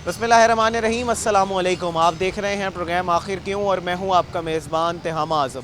बिस्मिल्लाहिर्रहमानिर्रहीम, अस्सलामुअलैकुम। आप देख रहे हैं प्रोग्राम आखिर क्यों और मैं हूं आपका मेज़बान तिहामा आज़म।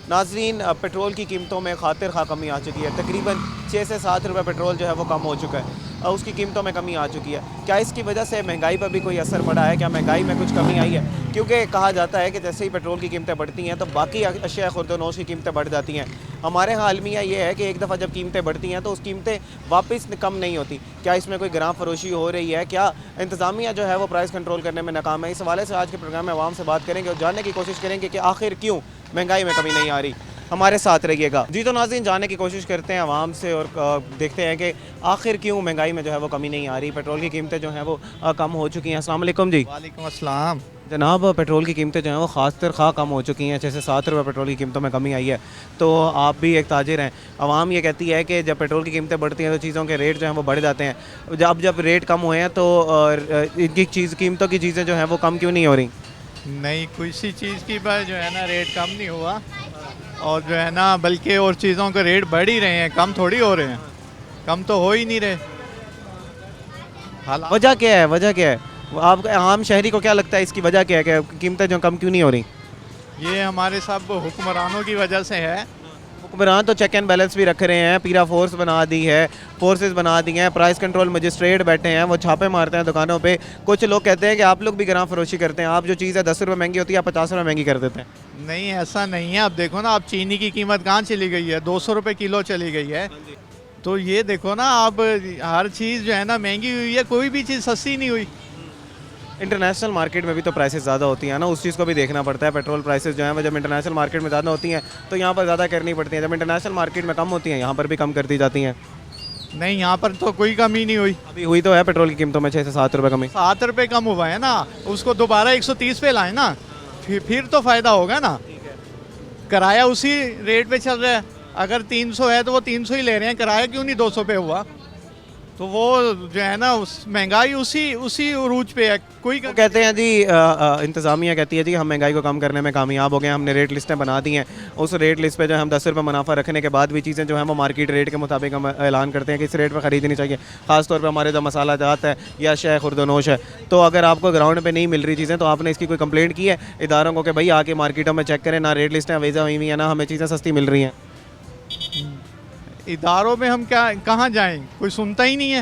नाज़रीन, पेट्रोल की कीमतों में खातिर खा कमी आ चुकी है। तकरीबन 6 से 7 रुपये पेट्रोल जो है वो कम हो चुका है और उसकी कीमतों में कमी आ चुकी है। क्या इसकी वजह से महंगाई पर भी कोई असर पड़ा है? क्या महंगाई में कुछ कमी आई है? क्योंकि कहा जाता है कि जैसे ही पेट्रोल की कीमतें बढ़ती हैं तो बाकी अशिया खुर्दनोश की कीमतें बढ़ जाती हैं। हमारे यहाँ अलमिया ये है कि एक दफ़ा जब कीमतें बढ़ती हैं तो उस कीमतें वापस कम नहीं होती। क्या इसमें कोई ग्राम फरोशी हो रही है? क्या इंतज़ामिया जो है वो प्राइस कंट्रोल करने में नाकाम है? इस हवाले से आज के प्रोग्राम में आवाम से बात करेंगे और जानने की कोशिश करेंगे कि आखिर क्यों महंगाई में कमी नहीं आ रही। हमारे साथ रहिएगा जी। तो नाज़रीन, जानने की कोशिश करते हैं आवाम से और देखते हैं कि आखिर क्यों महंगाई में जो है वो कमी नहीं आ रही। पेट्रोल की कीमतें जो हैं वो कम हो चुकी हैं। अस्सलाम वालेकुम जी। वालेकुम अस्सलाम। जनाब, पेट्रोल की कीमतें जो हैं वो ख़ास खा कम हो चुकी हैं। 6 से 7 रुपये पेट्रोल की कीमतों में कमी आई है। तो आप भी एक ताजिर हैं। आवाम ये कहती है कि जब पेट्रोल की कीमतें बढ़ती हैं तो चीज़ों के रेट जो हैं वो बढ़ जाते हैं। जब रेट कम हुए हैं तो इनकी कीमतों की चीज़ें जो हैं वो कम क्यों नहीं हो रही? नहीं, किसी चीज़ की जो है ना रेट कम नहीं हुआ और जो है ना बल्कि और चीज़ों के रेट बढ़ ही रहे हैं, कम थोड़ी हो रहे हैं। कम तो हो ही नहीं रहे। हालात वजह क्या है? वजह क्या है? आप आम शहरी को क्या लगता है इसकी वजह क्या है कि कीमतें जो कम क्यों नहीं हो रही? ये हमारे सब हुक्मरानों की वजह से है। हुक्मरान तो चेक एंड बैलेंस भी रख रहे हैं, पीरा फोर्स बना दी है, फोर्सेस बना दी हैं, प्राइस कंट्रोल मजिस्ट्रेट बैठे हैं, वो छापे मारते हैं दुकानों पे। कुछ लोग कहते हैं कि आप लोग भी ग्राम फरोशी करते हैं, आप जो चीज़ है 10 रुपये महंगी होती है आप 50 रुपये महंगी कर देते हैं। नहीं, ऐसा नहीं है। अब देखो ना, अब चीनी की कीमत कहाँ चली गई है, 200 रुपये किलो चली गई है। तो ये देखो ना, अब हर चीज़ जो है ना महंगी हुई है, कोई भी चीज़ सस्ती नहीं हुई। इंटरनेशनल मार्केट में भी तो प्राइसेस ज़्यादा होती हैं ना, उस चीज़ को भी देखना पड़ता है। पेट्रोल प्राइसेस जो हैं वो जब इंटरनेशनल मार्केट में ज़्यादा होती हैं तो यहाँ पर ज़्यादा करनी पड़ती हैं, जब इंटरनेशनल मार्केट में कम होती हैं यहाँ पर भी कम कर दी जाती हैं। नहीं, यहाँ पर तो कोई कमी नहीं हुई। अभी हुई तो है पेट्रोल की कीमतों में 6 से 7 रुपये कमी। 7 रुपये कम हुआ है ना, उसको दोबारा 130 पे लाए ना, फिर तो फ़ायदा होगा ना। किराया उसी रेट पे चल रहा है। अगर 300 है तो वो 300 ही ले रहे हैं, किराया क्यों नहीं 200 पे हुआ? तो वो जो है ना महंगाई उसी उरूज पे है। कोई वो कहते हैं जी, इंतज़ामिया कहती है जी हम महंगाई को कम करने में कामयाब हो गए, हमने रेट लिस्टें बना दी हैं। उस रेट लिस्ट पे जो हम 10 रुपये मुनाफा रखने के बाद भी चीज़ें जो हैं वो मार्केट रेट के मुताबिक हम ऐलान करते हैं कि इस रेट पर ख़रीदनी चाहिए। ख़ासतौर पर हमारे जो मसाला जात है या शय खुर्दनोश है, तो अगर आपको ग्राउंड पर नहीं मिल रही चीज़ें तो आपने इसकी कोई कंप्लेंट की है इदारों को कि भाई आके मार्केटों में चेक करें, ना रेट लिस्टें वेजा हुई हुई हैं, ना हमें चीज़ें सस्ती मिल रही हैं? इदारों में हम क्या कहाँ जाएं, कोई सुनता ही नहीं है।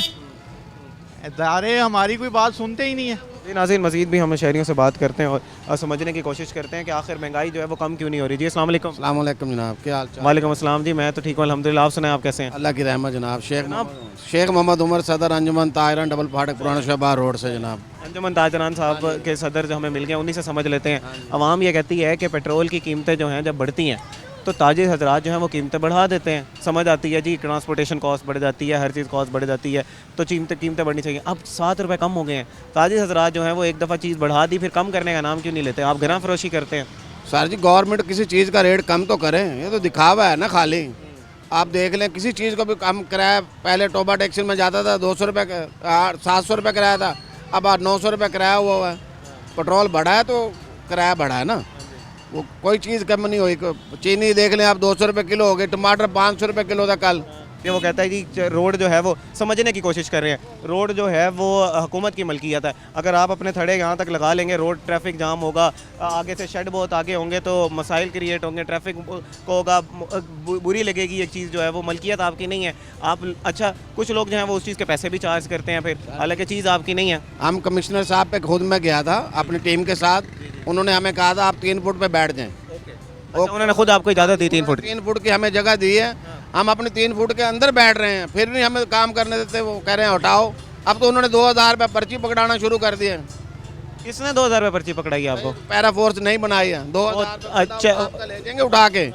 इदारे हमारी कोई बात सुनते ही नहीं है। जी नाज़रीन, मज़ीद भी हम शहरियों से बात करते हैं और समझने की कोशिश करते हैं कि आखिर महंगाई जो है वो कम क्यों नहीं हो रही। जी अस्सलाम वालेकुम। अस्सलाम वालेकुम जनाब, क्या हाल चाल? वालेकुम अस्सलाम जी, मैं तो ठीक हूँ अल्हम्दुलिल्लाह। आप सुनाएं, आप कैसे हैं? अल्लाह की रहमत जनाब। शेख मोहम्मद उमर, सदर अंजुमन ताहिरान, डबल फाटक, पुराना शहबार रोड से जनाब। अंजुमन ताजरान साहब के सदर जो हमें मिल गए, उन्हीं से समझ लेते हैं। अवाम ये कहती है कि पेट्रोल की कीमतें जो हैं जब बढ़ती हैं तो ताजिर हजरात जो हैं वो कीमतें बढ़ा देते हैं। समझ आती है जी, ट्रांसपोर्टेशन कॉस्ट बढ़ जाती है, हर चीज़ कॉस्ट बढ़ जाती है, तो कीमतें बढ़नी चाहिए। अब 7 रुपये कम हो गए हैं, ताजिर हजरात जो हैं वो एक दफ़ा चीज़ बढ़ा दी, फिर कम करने का नाम क्यों नहीं लेते? आप ग्राम फरोशी करते हैं। सर जी, गवर्नमेंट किसी चीज़ का रेट कम तो करें, ये तो दिखावा है ना खाली। आप देख लें, किसी चीज़ को भी कम कराया। पहले टोबा टैक्सी में जाता था 200 रुपये का, 700 रुपये कराया था, अब 900 रुपये किराया हुआ है। पेट्रोल बढ़ा है तो किराया बढ़ा है ना, वो कोई चीज़ कम नहीं हुई। चीनी देख लें आप, 200 रुपये किलो हो गए। टमाटर 500 रुपये किलो था कल। ये वो कहता है कि रोड जो है वो समझने की कोशिश कर रहे हैं, रोड जो है वो हुकूमत की मलकियत है। अगर आप अपने थड़े यहाँ तक लगा लेंगे, रोड ट्रैफिक जाम होगा, आगे से शेड बहुत आगे होंगे तो मसाइल क्रिएट होंगे, ट्रैफिक को होगा, बुरी लगेगी। एक चीज़ जो है वो मलकियत आपकी नहीं है। आप अच्छा, कुछ लोग जो हैं वो उस चीज़ के पैसे भी चार्ज करते हैं फिर, हालांकि चीज़ आपकी नहीं है। हम कमिश्नर साहब पे खुद मैं गया था अपनी टीम के साथ, उन्होंने हमें कहा था आप 3 फुट पे बैठ जाएं। अच्छा, उन्होंने खुद आपको इजाज़त दी 3 फुट? 3 फुट की हमें जगह दी है, हम अपने 3 फुट के अंदर बैठ रहे हैं, फिर नहीं हमें काम करने देते। वो कह रहे हैं हटाओ। अब तो उन्होंने 2000 रुपये पर्ची पकड़ाना शुरू कर दिए। किसने 2000 रुपये पर्ची पकड़ाई आपको? पैरा फोर्स नहीं बनाई है। 2000 अच्छा, आपका ले जाएंगे उठा के,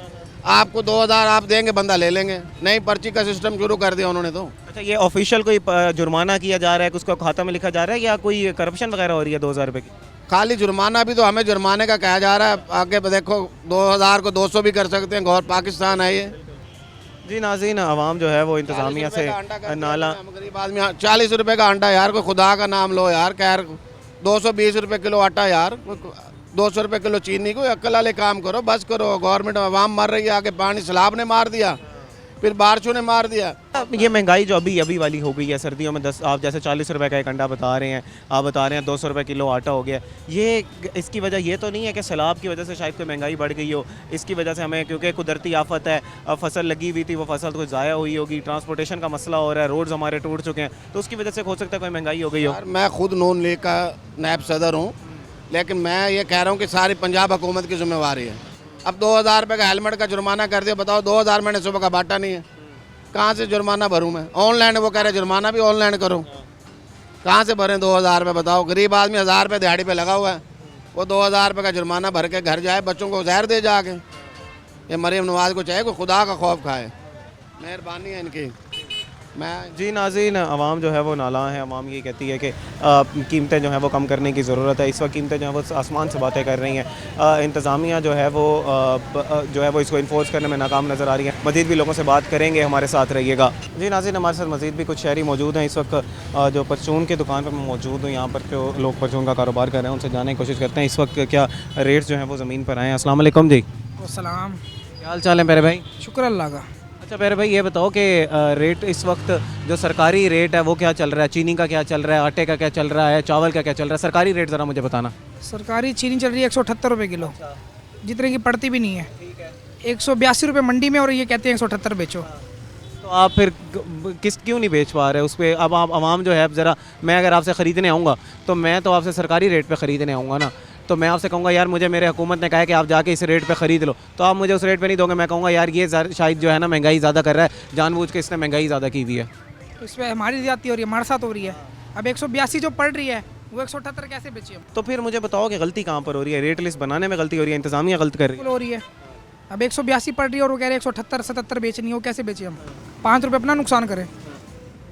आपको 2000 आप देंगे, बंदा ले लेंगे। नहीं, पर्ची का सिस्टम शुरू कर दिया उन्होंने तो। अच्छा, ये ऑफिशियल कोई जुर्माना किया जा रहा है, उसको खाता में लिखा जा रहा है या कोई करप्शन वगैरह हो रही है 2000 रुपये की? खाली जुर्माना भी तो हमें जुर्माने का कहा जा रहा है। आगे देखो, 2000 को 200 भी कर सकते हैं। गौर पाकिस्तान है ये। जी नाज़रीन, आवाम जो है वो इंतज़ामिया से नाला, गरीब आदमी 40 रुपये का अंडा यार, कोई खुदा का नाम लो यार। खैर 220 रुपये किलो आटा यार, 200 रुपये किलो चीनी। कोई अक्ल वाले काम करो, बस करो। गवर्नमेंट आवाम मर रही है, आगे पानी सैलाब ने मार दिया। फिर बारिशों ने मार दिया। ये महंगाई जो अभी अभी वाली हो गई है सर्दियों में 10 आप जैसे 40 रुपए का एक अंडा बता रहे हैं, आप बता रहे हैं 200 रुपए किलो आटा हो गया। ये इसकी वजह ये तो नहीं है कि सैलाब की वजह से शायद कोई महंगाई बढ़ गई हो, इसकी वजह से हमें क्योंकि कुदरती आफत है, अब फसल लगी हुई थी वो फसल तो ज़ाया हुई होगी, ट्रांसपोर्टेशन का मसला हो रहा है, रोड्स हमारे टूट चुके हैं, तो उसकी वजह से हो सकता है कोई महंगाई हो गई हो। यार मैं खुद नून लीग का नायब सदर हूँ, लेकिन मैं ये कह रहा हूँ कि सारी पंजाब हुकूमत की जिम्मेवारी है। अब 2000 रुपये का हेलमेट का जुर्माना कर दिया, बताओ 2000 मैंने सुबह का बांटा नहीं है, कहाँ से जुर्माना भरूँ मैं? ऑनलाइन वो कह रहे जुर्माना भी ऑनलाइन करो, कहाँ से भरें 2000 रुपये? बताओ गरीब आदमी 1000 रुपये दिहाड़ी पे लगा हुआ है, वो 2000 रुपये का जुर्माना भर के घर जाए, बच्चों को जहर दे जाके। ये मरीम नवाज को चाहे कोई खुदा का खौफ खाए, मेहरबानी है इनकी। मैं जी नाज़रीन, आवाम जो है वो नाला है, आवाम ये कहती है कि कीमतें जो हैं वो कम करने की ज़रूरत है। इस वक्त कीमतें जो हैं वो आसमान से बातें कर रही हैं। इंतज़ामिया जो है वो इसको इन्फोर्स करने में नाकाम नज़र आ रही है। मज़ीद भी लोगों से बात करेंगे, हमारे साथ रहिएगा। जी नाज़रीन, हमारे साथ मज़ीद भी कुछ शहरी मौजूद हैं। इस वक्त जो परचून की दुकान पर मैं मौजूद हूँ, यहाँ पर जो लोग परचून का कारोबार कर रहे हैं उनसे जानने की कोशिश करते हैं इस वक्त क्या रेट्स जो हैं वो ज़मीन पर आए हैं। अस्सलाम वालेकुम जी, सलाम। क्या हाल चाल है मेरे भाई? शुक्र अल्लाह का। अच्छा मेरे भाई, ये बताओ कि रेट इस वक्त जो सरकारी रेट है वो क्या चल रहा है? चीनी का क्या चल रहा है, आटे का क्या चल रहा है, चावल का क्या चल रहा है? सरकारी रेट ज़रा मुझे बताना। सरकारी चीनी चल रही है 178 रुपये किलो, जितने की पड़ती भी नहीं है। 182 रुपये मंडी में, और ये कहते हैं 178 बेचो। तो आप फिर क्यों नहीं बेच पा रहे उस पर? अब आप आवाम जो है, अब ज़रा मैं अगर आपसे ख़रीदने आऊँगा तो मैं तो आपसे सरकारी रेट पे ख़रीदने आऊँगा ना, तो मैं आपसे कहूँगा यार मुझे मेरे हुकूमत ने कहा है कि आप जाके इस रेट पे ख़रीद लो, तो आप मुझे उस रेट पे नहीं दोगे। मैं कहूँगा यार ये शायद जो है ना महंगाई ज़्यादा कर रहा है, जानबूझ के इसने महंगाई ज़्यादा की हुई है। इस पर हमारी ज़्यादती हो रही है, हमारे साथ हो रही है। अब 182 जो पड़ रही है वो 178 कैसे बेची हम? तो फिर मुझे बताओ कि गलती कहाँ पर हो रही है? रेट लिस्ट बनाने में गलती हो रही है, इंतज़ामिया गलत कर रही है? हो रही है। अब 182 पड़ रही है और वो कह रहे हैं 178-77 बेचनी है, वो कैसे बेचे हम? 5 रुपये अपना नुकसान करें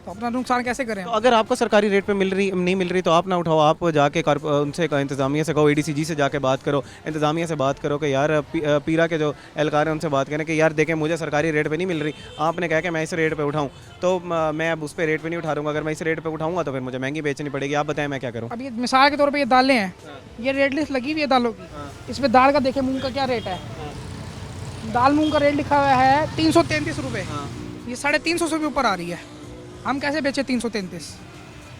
तो अपना नुकसान कैसे करें? तो अगर आपको सरकारी रेट पे नहीं मिल रही तो आप ना उठाओ, आप जाके उनसे इंतज़ामिया से कहो, ADCG से जाके बात करो, इंतज़ामिया से बात करो कि यार पीरा के जो एहलकार हैं उनसे बात करें कि यार देखें मुझे सरकारी रेट पे नहीं मिल रही, आपने कहा कि मैं इस रेट पे उठाऊं, तो मैं अब उस पर रेट पे नहीं उठा दूँगा। अगर मैं इस रेट पे उठाऊंगा तो फिर मुझे महंगी बेचनी पड़ेगी। आप बताएं मैं क्या करूँ? अब ये मिसाल के तौर पर ये दालें हैं, ये रेट लिस्ट लगी हुई है दालों की। इसमें दाल का देखें, मूँग का क्या रेट है। दाल मूँग का रेट लिखा हुआ है 333 रुपये, ये 350 से भी ऊपर आ रही है। हम कैसे बेचे 333?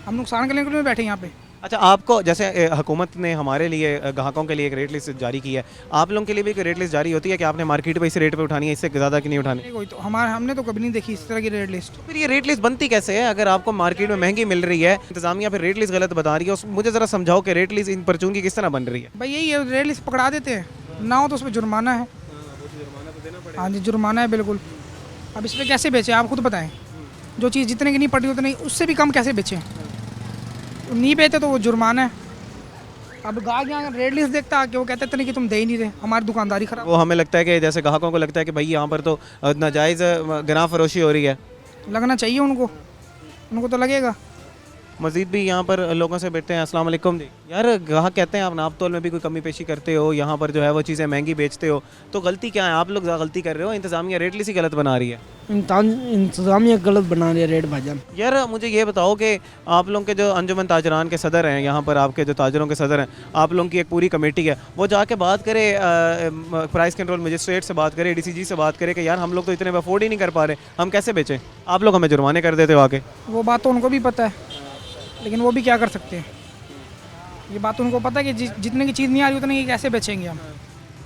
हम नुकसान करने के लिए बैठे यहाँ पे। अच्छा, आपको जैसे हुकूमत ने हमारे लिए ग्राहकों के लिए एक रेट लिस्ट जारी की है, आप लोगों के लिए भी एक रेट लिस्ट जारी होती है कि आपने मार्केट में इस रेट पे उठानी है, इससे ज़्यादा की नहीं उठानी? कोई तो हमने तो कभी नहीं देखी इस तरह की रेट लिस्ट। फिर ये रेट लिस्ट बनती कैसे है? अगर आपको मार्केट में महंगी मिल रही है, इंतज़ामिया फिर रेट लिस्ट गलत बता रही है, मुझे ज़रा समझाओ कि रेट लिस्ट इन परचून की किस तरह बन रही है? भाई यही है, रेट लिस्ट पकड़ा देते हैं ना हो तो उस पर जुर्माना है। हाँ जी, जुर्माना है बिल्कुल। अब इस पर कैसे बेचें आप खुद बताएं? जो चीज़ जितने की नहीं पड़ी उतने उससे भी कम कैसे बेचें? नहीं बेचते तो वो जुर्माना है। अब गाहक यहाँ रेट लिस्ट देखता है कि वो कहते हैं कि तुम दे ही नहीं रहे, हमारी दुकानदारी खराब। वो हमें लगता है कि जैसे ग्राहकों को लगता है कि भाई यहाँ पर तो नाजायज़ गनाह फरोशी हो रही है। लगना चाहिए उनको तो लगेगा। मज़ीद भी यहाँ पर लोगों से बैठते हैं। अस्सलाम वालेकुम जी। यार ग्राहक कहते हैं आप नाप तोल में भी कोई कमी पेशी करते हो, यहाँ पर जो है वो चीज़ें महंगी बेचते हो, तो गलती क्या है? आप लोग गलती कर रहे हो, इंतज़ामिया रेट लिस्ट ही गलत बना रही है। इंतज़ामिया गलत बना रही है रेट भाईजान। यार मुझे ये बताओ कि आप लोगों के जो अंजुमन ताजरान के सदर हैं, यहाँ पर आपके जो ताजरों के सदर हैं, आप लोगों की एक पूरी कमेटी है, वो जाके बात करे प्राइस कंट्रोल मजिस्ट्रेट से बात करे, ADCG से बात करे कि यार हम लोग तो इतने अफोर्ड ही नहीं कर पा रहे, हम कैसे बेचें? आप लोग हमें जुर्माने कर देते हो आके। वो बात तो उनको भी पता है, लेकिन वो भी क्या कर सकते हैं? ये बात उनको पता है कि जितने की चीज़ नहीं आ रही उतने की कैसे बेचेंगे हम।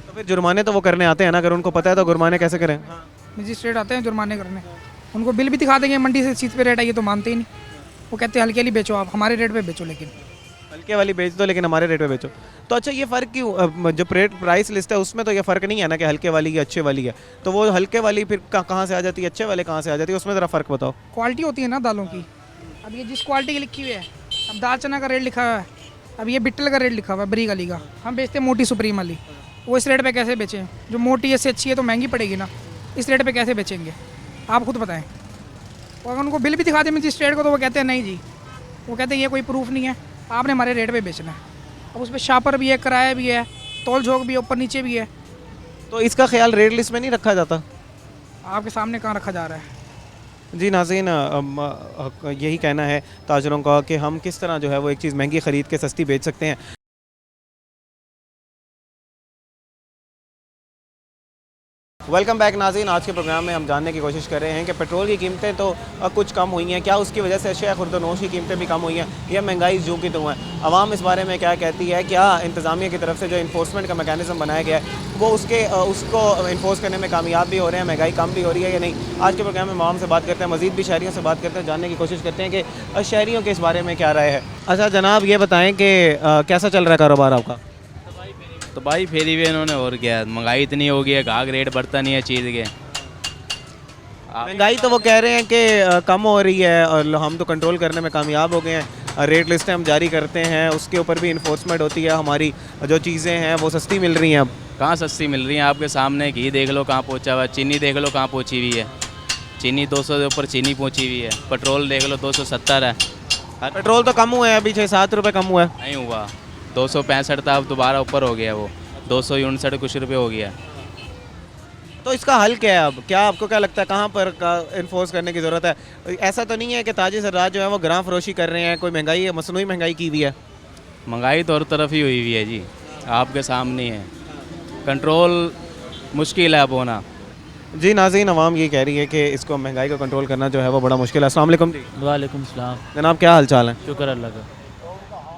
तो फिर जुर्माने तो वो करने आते हैं ना, अगर उनको पता है तो जुर्माने कैसे करें? मजिस्ट्रेट आते हैं जुर्माने करने, उनको बिल भी दिखा देंगे मंडी से चीज़ पे रेट है, ये तो मानते ही नहीं। वो कहते हैं हल्के वाली बेचो, आप हमारे रेट पे बेचो, लेकिन हल्के वाली बेच दो लेकिन हमारे रेट पे बेचो। तो अच्छा ये फ़र्क क्यों? जो प्राइस लिस्ट है उसमें तो ये फ़र्क नहीं है ना कि हल्के वाली या अच्छे वाली है, तो वो हल्के वाली फिर कहाँ से आ जाती है, अच्छे वाले कहाँ से आ जाती है? उसमें ज़रा फ़र्क बताओ। क्वालिटी होती है ना दालों की। अब ये जिस क्वालिटी की लिखी हुई है, अब दाल चना का रेट लिखा हुआ है, अब ये बिट्टल का रेट लिखा हुआ है बरीक वाली का, हम बेचते हैं मोटी सुप्रीम वाली, वो इस रेट पे कैसे बेचें? जो मोटी इससे अच्छी है तो महंगी पड़ेगी ना, इस रेट पे कैसे बेचेंगे? आप खुद बताएं। और अगर उनको बिल भी दिखा दें मजिस्ट्रेट को तो वो कहते हैं नहीं जी, वो कहते हैं ये कोई प्रूफ नहीं है, आपने हमारे रेट पे बेचना है। अब उस पर शापर भी है, किराया भी है, तोल झोंक भी है, ऊपर नीचे भी है। तो इसका ख्याल रेट लिस्ट में नहीं रखा जाता? आपके सामने कहाँ रखा जा रहा है? जी नाज़रीन, यही कहना है ताजरों का कि हम किस तरह जो है वो एक चीज़ महंगी ख़रीद के सस्ती बेच सकते हैं। वेलकम बैक नाज़रीन। आज के प्रोग्राम में हम जानने की कोशिश कर रहे हैं कि पेट्रोल की कीमतें तो कुछ कम हुई हैं, क्या उसकी वजह से अशिया खुर्दनोश की कीमतें भी कम हुई हैं या महंगाई जो की तो है। आवाम इस बारे में क्या कहती है, क्या इंतज़ामिया की तरफ से जो इन्फोर्समेंट का मैकेनिज़्म बनाया गया है वो उसको इन्फोर्स करने में कामयाब भी हो रहे हैं, महंगाई कम भी हो रही है या नहीं। आज के प्रोग्राम में आवाम से बात करते हैं, मज़ीद भी शहरियों से बात करते हैं, जानने की कोशिश करते हैं कि शहरियों के इस बारे में क्या राय है। अच्छा जनाब, ये बताएँ कि कैसा चल रहा है कारोबार आपका? तो भाई फेरी हुए इन्होंने, और क्या, महंगाई इतनी हो गई है, गाहक रेट बढ़ता नहीं है चीज़ के। महंगाई तो वो कह रहे हैं कि कम हो रही है और हम तो कंट्रोल करने में कामयाब हो गए हैं। रेट लिस्टें हम जारी करते हैं, उसके ऊपर भी इन्फोर्समेंट होती है, हमारी जो चीज़ें हैं वो सस्ती मिल रही हैं। अब कहाँ सस्ती मिल रही है, आपके सामने घी देख लो कहाँ पहुँचा हुआ है, चीनी देख लो कहाँ पहुँची हुई है, चीनी 200 के ऊपर चीनी पहुँची हुई है, पेट्रोल देख लो 270 है। पेट्रोल तो कम हुआ है, अभी 6-7 रुपये कम हुआ है। नहीं हुआ, 265 था, अब दोबारा ऊपर हो गया, वो 259 कुछ रुपये हो गया। तो इसका हल क्या है? अब क्या आपको क्या लगता है, कहाँ पर इन्फोर्स करने की ज़रूरत है? ऐसा तो नहीं है कि ताजी सरदार जो है वो ग्राम फरोशी कर रहे हैं, कोई महंगाई है, मसनूई महंगाई की हुई है? महंगाई तो हर तरफ ही हुई हुई है जी, आपके सामने है, कंट्रोल मुश्किल है अब होना। जी नाज़रीन, अवाम ये कह रही है कि इसको महंगाई को कंट्रोल करना जो है वो बड़ा मुश्किल है। अस्सलाम वालेकुम जी। वालेकुम सलाम। जनाब क्या हाल चाल है? शुक्र अल्लाह का।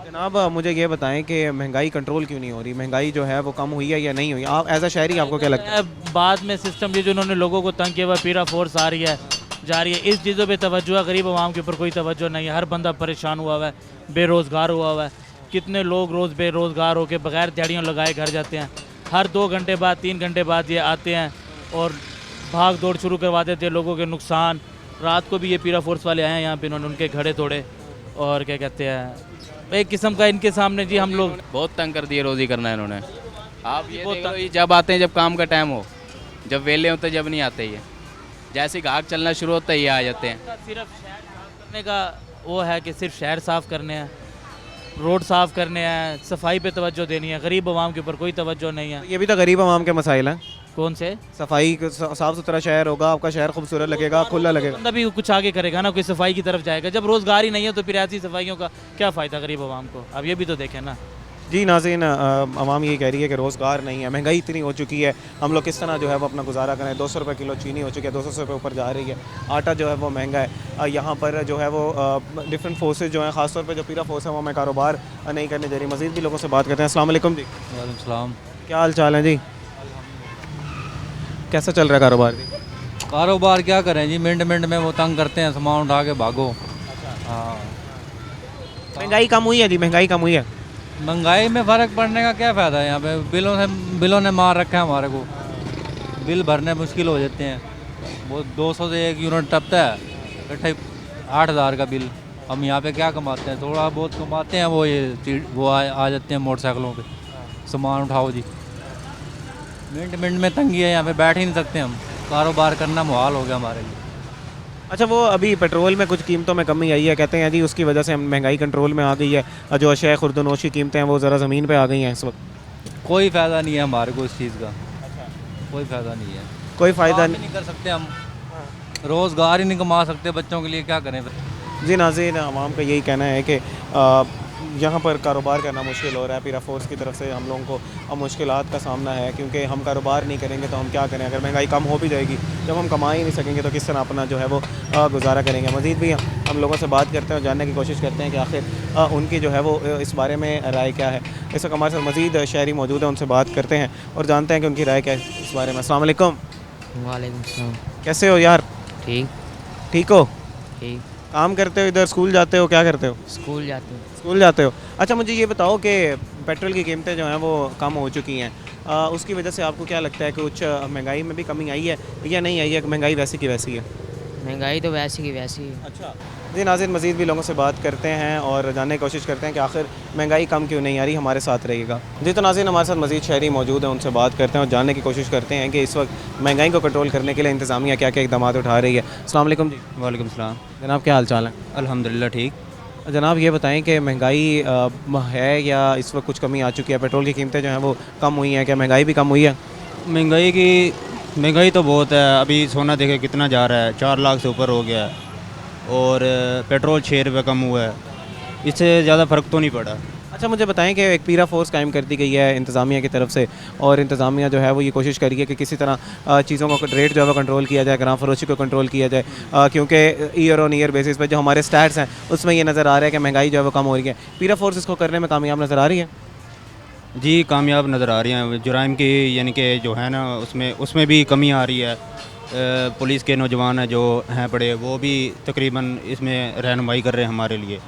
जनाब मुझे ये बताएं कि महंगाई कंट्रोल क्यों नहीं हो रही, महंगाई जो है वो कम हुई है या नहीं हुई? आप एज अ शहरी आपको क्या लगता है? बाद में सिस्टम ये जो उन्होंने लोगों को तंग किया हुआ, पीरा फोर्स आ रही है जा रही है, इस चीज़ों पे तवज्जो है, गरीब आवाम के ऊपर कोई तवज्जो नहीं है। हर बंदा परेशान हुआ हुआ है, बेरोज़गार हुआ हुआ है। कितने लोग रोज़ बेरोज़गार होकर बगैर दिहाड़ियों लगाए घर जाते हैं, हर 2 घंटे बाद 3 घंटे बाद ये आते हैं और भाग दौड़ शुरू करवा देते हैं, लोगों के नुकसान। रात को भी ये पीरा फोर्स वाले आए हैं यहाँ पे, इन्होंने उनके घड़े तोड़े और क्या कहते हैं, एक किस्म का इनके सामने जी हम लोग बहुत तंग कर दिए, रोज़ी करना है इन्होंने। आप ये देख लो, ये जब आते हैं जब काम का टाइम हो, जब वेले होते जब नहीं आते, ये जैसे गाहक चलना शुरू होता है ये आ जाते हैं। सिर्फ शहर साफ करने का वो है कि सिर्फ शहर साफ़ करने हैं, रोड साफ़ करने हैं, सफाई पे तवज्जो देनी है, गरीब आवाम के ऊपर कोई तवज्जो नहीं है। ये भी तो गरीब आवाम के मसाइल हैं। कौन से? सफाई, साफ़ सुथरा शहर होगा, आपका शहर खूबसूरत लगेगा, खुला लगेगा, बंदा भी कुछ आगे करेगा ना, कोई सफाई की तरफ जाएगा। जब रोज़गार ही नहीं है तो फिर ऐसी सफाइयों का क्या फ़ायदा गरीब आवाम को? अब ये भी तो देखें ना। जी नाज़रीन, अवाम ये कह रही है कि रोज़गार नहीं है, महंगाई इतनी हो चुकी है, हम लोग किस तरह जो है वो अपना गुजारा करें। 200 रुपये किलो चीनी हो चुकी है, 200 रुपये ऊपर जा रही है, आटा जो है वो महंगा है। यहाँ पर जो है वो डिफरेंट फोर्सेज जो हैं, ख़ासतौर पर जो पीरा फोर्स है वो हमें कारोबार नहीं करने दे रही। मज़ीद भी लोगों से बात करते हैं। अस्सलाम वालेकुम जी। वालेकुम सलाम। क्या हाल चाल है जी? कैसा चल रहा है कारोबार जी? कारोबार क्या करें जी, मिनट मिनट में वो तंग करते हैं, सामान उठा के भागो। हाँ, महंगाई कम हुई है जी, महंगाई कम हुई है। महंगाई में फ़र्क पड़ने का क्या फ़ायदा है? यहाँ पे बिलों ने मार रखा है हमारे को, बिल भरने मुश्किल हो जाते हैं। वो 200 से 1 यूनिट टपता है, इकट्ठे 8000 का बिल। हम यहाँ पे क्या कमाते हैं, थोड़ा बहुत कमाते हैं, वो आ जाते हैं मोटरसाइकिलों पे, सामान उठाओ जी। मिनट मिनट में तंगी है, यहाँ पे बैठ ही नहीं सकते हम, कारोबार करना मुहाल हो गया हमारे लिए। अच्छा, वो अभी पेट्रोल में कुछ कीमतों में कमी आई है, कहते हैं जी उसकी वजह से महंगाई कंट्रोल में आ गई है, जो अशिया खुर्दनोश की कीमतें हैं वो ज़रा ज़मीन पे आ गई हैं इस वक्त। कोई फ़ायदा नहीं है हमारे को इस चीज़ का, कोई फ़ायदा नहीं है, कोई फ़ायदा नहीं कर सकते हम, रोज़गार ही नहीं कमा सकते, बच्चों के लिए क्या करें फिर? जी नाज़रीन, आवाम का यही कहना है कि यहाँ पर कारोबार करना मुश्किल हो रहा है। पीरा फोर्स की तरफ से हम लोगों को अब मुश्किलात का सामना है, क्योंकि हम कारोबार नहीं करेंगे तो हम क्या करें? अगर महंगाई कम हो भी जाएगी, जब हम कमा ही नहीं सकेंगे तो किस तरह अपना जो है वो गुजारा करेंगे। मज़ीद भी हम लोगों से बात करते हैं और जानने की कोशिश करते हैं कि आखिर उनकी जो है वो इस बारे में राय क्या है। इस वक्त हमारे साथ मज़ीद शहरी मौजूद हैं, उनसे बात करते हैं और जानते हैं कि उनकी राय क्या है इस बारे में। अस्सलाम वालेकुम। वालेकुम सलाम। कैसे हो यार? ठीक ठीक हो? ठीक। काम करते हो इधर, स्कूल जाते हो, क्या करते हो? स्कूल जाते हैं। स्कूल जाते हो। अच्छा, मुझे ये बताओ कि पेट्रोल की कीमतें जो हैं वो कम हो चुकी हैं, उसकी वजह से आपको क्या लगता है कि कुछ महंगाई में भी कमी आई है या नहीं आई है, कि महंगाई वैसी की वैसी है? महंगाई तो वैसी की वैसी है। अच्छा जी नाज़रीन, मज़ीद भी लोगों से बात करते हैं और जानने की कोशिश करते हैं कि आखिर महंगाई कम क्यों नहीं आ रही। हमारे साथ रहिएगा जी। तो नाज़रीन, हमारे साथ मज़ीद शहरी मौजूद हैं, उनसे बात करते हैं और जानने की कोशिश करते हैं कि इस वक्त महंगाई को कंट्रोल करने के लिए इंतज़ामिया क्या क्या इक़दाम उठा रही है। अस्सलाम वालेकुम जी। वालेकुम सलाम। जनाब क्या हाल चाल है? अल्हम्दुलिल्लाह ठीक। जनाब ये बताएं कि महंगाई है या इस वक्त कुछ कमी आ चुकी है? पेट्रोल की कीमतें जो हैं वो कम हुई हैं, क्या महंगाई भी कम हुई है? महंगाई तो बहुत है। अभी सोना देखे कितना जा रहा है, 4 लाख से ऊपर हो गया है, और पेट्रोल 6 रुपये कम हुआ है, इससे ज़्यादा फ़र्क तो नहीं पड़ा। अच्छा मुझे बताएं कि एक पीरा फोर्स कायम कर दी गई है इंतज़ामिया की तरफ से, और इंतज़ामिया जो है वो ये कोशिश करी है कि किसी तरह चीज़ों को रेट जो है वो कंट्रोल किया जाए, ग्राम फरोशी को कंट्रोल किया जाए, क्योंकि ईयर ऑन ईयर बेसिस पे जो हमारे स्टैट्स हैं उसमें ये नज़र आ रहा है कि महंगाई जो है वो कम हो रही है। पीरा फोर्स इसको करने में कामयाब नज़र आ रही है? जी कामयाब नज़र आ रही हैं। जुराइम की यानी कि जो है ना उसमें भी कमी आ रही है। पुलिस के नौजवान हैं जो हैं पड़े, वो भी तकरीबन इसमें रहनुमाई कर रहे हैं हमारे लिए।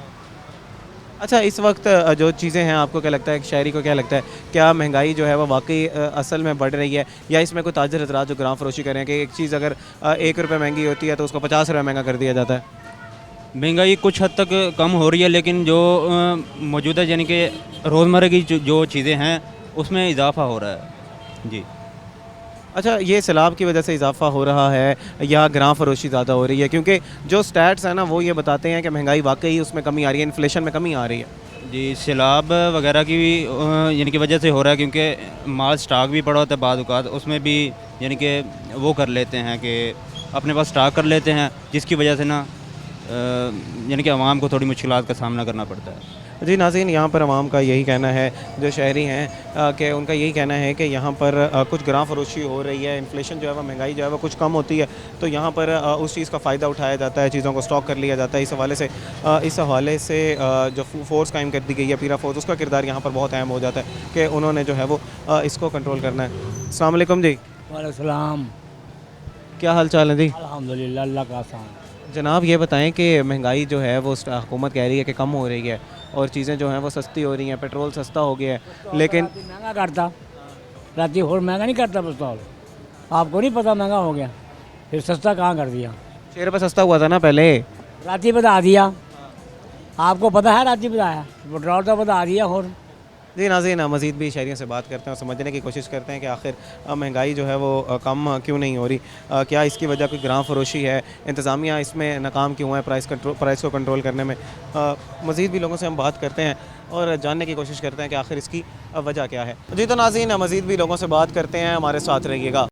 अच्छा इस वक्त जो चीज़ें हैं आपको क्या लगता है, शहरी को क्या लगता है, क्या महंगाई जो है वो वाकई असल में बढ़ रही है, या इसमें कोई ताजर हजरात जो ग्राम फरोशी कर रहे हैं कि एक चीज़ अगर 1 रुपये महंगी होती है तो उसको 50 रुपये महंगा कर दिया जाता है? महंगाई कुछ हद तक कम हो रही है, लेकिन जो मौजूदा यानी कि रोज़मर्रा की जो चीज़ें हैं उसमें इजाफा हो रहा है। जी अच्छा ये सैलाब की वजह से इजाफा हो रहा है या ग्राम फरोशी ज़्यादा हो रही है? क्योंकि जो स्टैट्स हैं ना वो ये बताते हैं कि महंगाई वाकई उसमें कमी आ रही है, इन्फ्लेशन में कमी आ रही है। जी सैलाब वगैरह की भी यानी कि वजह से हो रहा है, क्योंकि माल स्टॉक भी पड़ा होता है बाद औक़ात, उसमें भी यानी कि वो कर लेते हैं कि अपने पास स्टॉक कर लेते हैं, जिसकी वजह से ना यानी कि आवाम को थोड़ी मुश्किलात का सामना करना पड़ता है। जी नाज़रीन, यहाँ पर आवाम का यही कहना है, जो शहरी हैं कि उनका यही कहना है कि यहाँ पर कुछ ग्राम फरोशी हो रही है, इन्फ्लेशन जो है वो महंगाई जो है वो कुछ कम होती है तो यहाँ पर उस चीज़ का फ़ायदा उठाया जाता है, चीज़ों को स्टॉक कर लिया जाता है। इस हवाले से जो फोर्स कायम कर दी गई है पीरा फोर्स, उसका किरदार यहाँ पर बहुत अहम हो जाता है कि उन्होंने जो है वो इसको कंट्रोल करना है। अस्सलाम वालेकुम जी। वालेकुम, क्या हाल चाल है जी? अल्हम्दुलिल्लाह, अल्लाह का आसान। जनाब ये बताएं कि महंगाई जो है वो हुकूमत कह रही है कि कम हो रही है और चीज़ें जो हैं वो सस्ती हो रही हैं, पेट्रोल सस्ता हो गया है, लेकिन महंगा करता राती और महंगा नहीं करता पेट्रोल, आपको नहीं पता महंगा हो गया, फिर सस्ता कहाँ कर दिया? 6 रुपये सस्ता हुआ था ना पहले। राती बता दिया, आपको पता है राती बताया, पेट्रोल तो बता दिया। और जी नाज़रीन, मज़ीद भी शहरियों से बात करते हैं और समझने की कोशिश करते हैं कि आखिर महंगाई जो है वो कम क्यों नहीं हो रही, क्या इसकी वजह कोई ग्राम फरोशी है, इंतज़ामिया इसमें नाकाम क्यों है प्राइस को कंट्रोल करने में। मज़ीद भी लोगों से हम बात करते हैं और जानने की कोशिश करते हैं कि आखिर इसकी वजह क्या है। जी तो नाज़रीन, मज़ीद भी लोगों से बात करते हैं, हमारे साथ रहिएगा।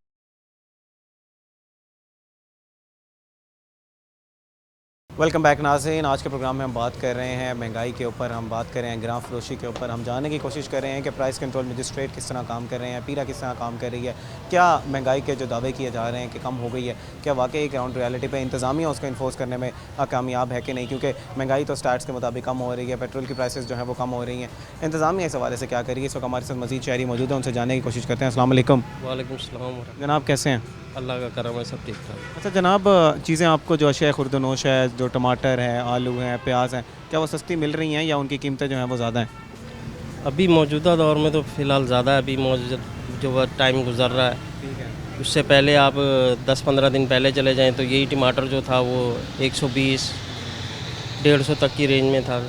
वेलकम बैक नाज़रीन, आज के प्रोग्राम में हम बात कर रहे हैं महंगाई के ऊपर, हम बात कर रहे हैं ग्राम फरोशी के ऊपर, हम जानने की कोशिश कर रहे हैं कि प्राइस कंट्रोल मजिस्ट्रेट किस तरह काम कर रहे हैं, पीरा किस तरह काम कर रही है, क्या महंगाई के जो दावे किए जा रहे हैं कि कम हो गई है, क्या वाकई ग्राउंड रियलिटी पे इंतज़ामिया उसको इन्फोर्स करने में कामयाब है कि नहीं, क्योंकि महंगाई तो स्टैट्स के मुताबिक कम हो रही है, पेट्रोल की प्राइसेस जो है वो कम हो रही हैं, इंतज़ामिया इस हवाले से क्या करिए। इस वक्त हमारे साथ मज़ीद शहरी मौजूद है, उनसे जानने की कोशिश करते हैं। अस्सलाम वालेकुम। वालेकुम सलाम। जनाब कैसे हैं? अल्लाह का करम है, सब ठीक ठाक। अच्छा जनाब, चीज़ें आपको जो अशिया खुर्दनोश है, जो टमाटर है, आलू हैं, प्याज हैं, क्या वो सस्ती मिल रही हैं या उनकी कीमतें जो हैं वो ज़्यादा हैं? अभी मौजूदा दौर में तो फ़िलहाल ज़्यादा है, अभी जो टाइम गुजर रहा है, ठीक है। उससे पहले आप 10-15 दिन पहले चले जाएं तो यही टमाटर जो था वो 120-150 तक की रेंज में था,